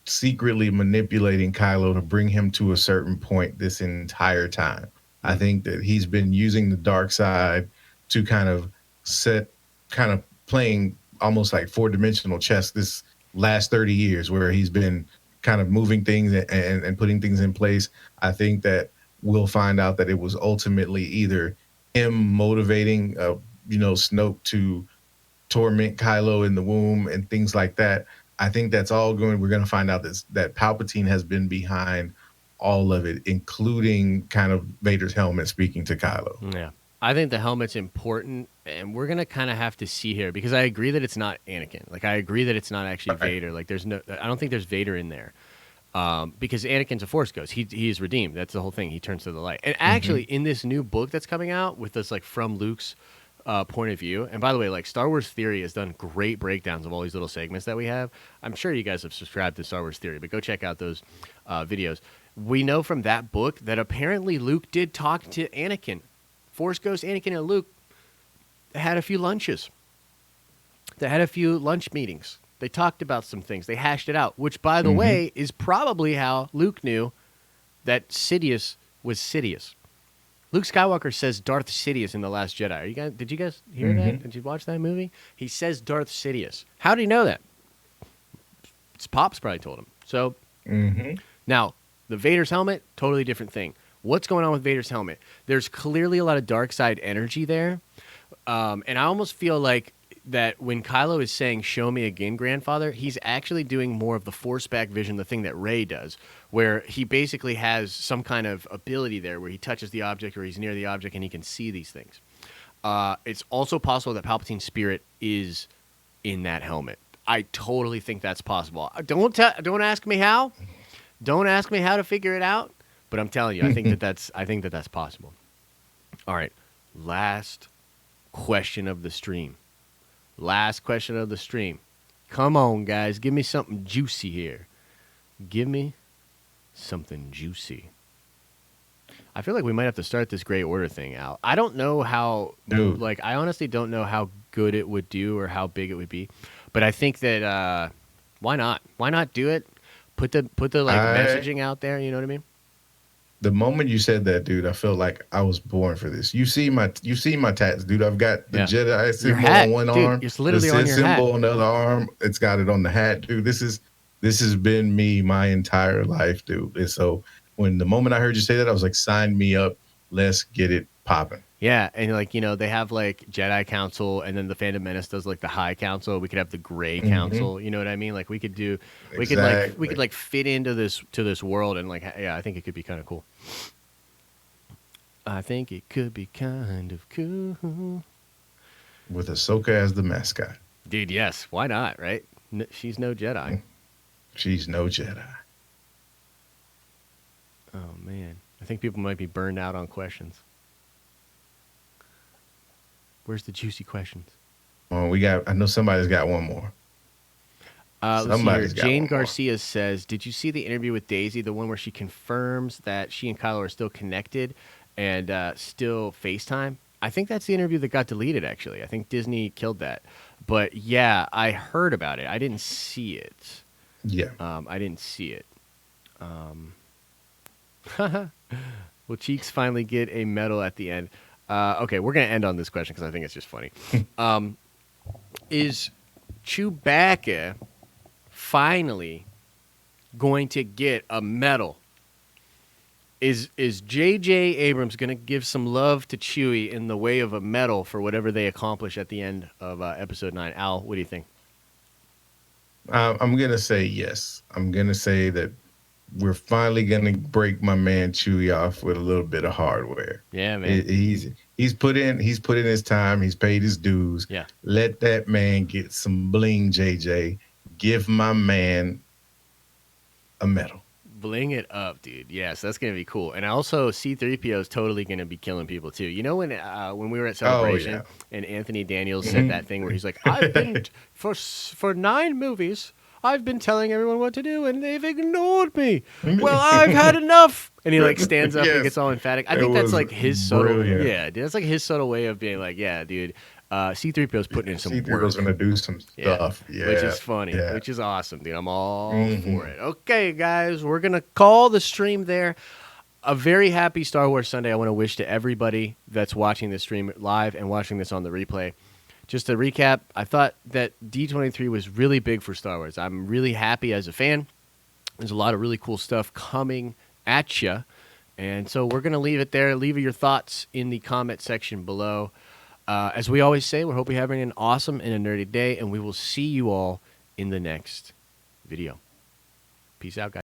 secretly manipulating Kylo to bring him to a certain point this entire time. I think that he's been using the dark side to kind of kind of playing almost like four-dimensional chess this last 30 years, where he's been kind of moving things and putting things in place. I think that we'll find out that it was ultimately either him motivating, Snoke to torment Kylo in the womb and things like that. I think that's all going. We're going to find out that Palpatine has been behind all of it, including kind of Vader's helmet speaking to Kylo. Yeah. I think the helmet's important, and we're going to kind of have to see here, because I agree that it's not Anakin. Like, I agree that it's not actually Vader. Like, I don't think there's Vader in there. Because Anakin's a Force ghost. He is redeemed. That's the whole thing. He turns to the light. And actually, in this new book that's coming out with this, like, from Luke's point of view, and by the way, like, Star Wars Theory has done great breakdowns of all these little segments that we have. I'm sure you guys have subscribed to Star Wars Theory, but go check out those videos. We know from that book that apparently Luke did talk to Anakin. Force Ghost Anakin and Luke had a few lunches. They had a few lunch meetings. They talked about some things. They hashed it out, which, by the way, is probably how Luke knew that Sidious was Sidious. Luke Skywalker says Darth Sidious in The Last Jedi. Did you guys hear that? Did you watch that movie? He says Darth Sidious. How do you know that? His pops probably told him. So, now, the Vader's helmet, totally different thing. What's going on with Vader's helmet? There's clearly a lot of dark side energy there. And I almost feel like that when Kylo is saying, "Show me again, grandfather," he's actually doing more of the Force back vision, the thing that Rey does, where he basically has some kind of ability there where he touches the object or he's near the object and he can see these things. It's also possible that Palpatine's spirit is in that helmet. I totally think that's possible. Don't ask me how. Don't ask me how to figure it out. But I'm telling you, I think that's possible. All right, last question of the stream. Come on, guys, give me something juicy here. Give me something juicy. I feel like we might have to start this Grey Order thing out. I don't know how. Dude. Like, I honestly don't know how good it would do or how big it would be. But I think that why not? Why not do it? Put the messaging out there. You know what I mean? The moment you said that, dude, I felt like I was born for this. You see my tats, dude. I've got the Jedi symbol on one arm, it's literally the on your Sith hat. symbol on the other arm. It's got it on the hat, dude. This has been me my entire life, dude. And so when the moment I heard you say that, I was like, sign me up. Let's get it popping. Yeah, and they have like Jedi Council, and then the Phantom Menace does like the High Council. We could have the Gray Council. You know what I mean? Like we could fit into this world, and I think it could be kind of cool. I think it could be kind of cool with Ahsoka as the mascot. Dude, yes, why not? Right? She's no Jedi. She's no Jedi. Oh man, I think people might be burned out on questions. Where's the juicy questions? Well, I know somebody's got one more. Let's see here. Jane Garcia says, "Did you see the interview with Daisy, the one where she confirms that she and Kylo are still connected and still FaceTime?" I think that's the interview that got deleted, actually. I think Disney killed that. But yeah, I heard about it. I didn't see it. Yeah. I didn't see it. Will Cheeks finally get a medal at the end? Okay, we're going to end on this question because I think it's just funny. Is Chewbacca finally going to get a medal? Is J.J. Abrams going to give some love to Chewie in the way of a medal for whatever they accomplish at the end of Episode 9? Al, what do you think? I'm going to say yes. I'm going to say that we're finally going to break my man Chewie off with a little bit of hardware. Yeah, man. He's put in his time. He's paid his dues. Yeah. Let that man get some bling, JJ. Give my man a medal. Bling it up, dude. Yes, that's going to be cool. And also, C-3PO is totally going to be killing people, too. You know when we were at Celebration and Anthony Daniels said that thing where he's like, I've been, for 9 movies, I've been telling everyone what to do, and they've ignored me. Well, I've had enough. And he like stands up and gets all emphatic. I think that's like his subtle, dude, that's like his subtle way of being like, yeah, dude, C-3PO's putting in some C3 work. was gonna do some Yeah, stuff. Yeah, which is funny, yeah. which is awesome, dude. I'm all for it. Okay, guys, we're going to call the stream there. A very happy Star Wars Sunday I want to wish to everybody that's watching this stream live and watching this on the replay. Just to recap, I thought that D23 was really big for Star Wars. I'm really happy as a fan. There's a lot of really cool stuff coming at you. And so we're going to leave it there. Leave your thoughts in the comment section below. As we always say, we hope you're having an awesome and a nerdy day, and we will see you all in the next video. Peace out, guys.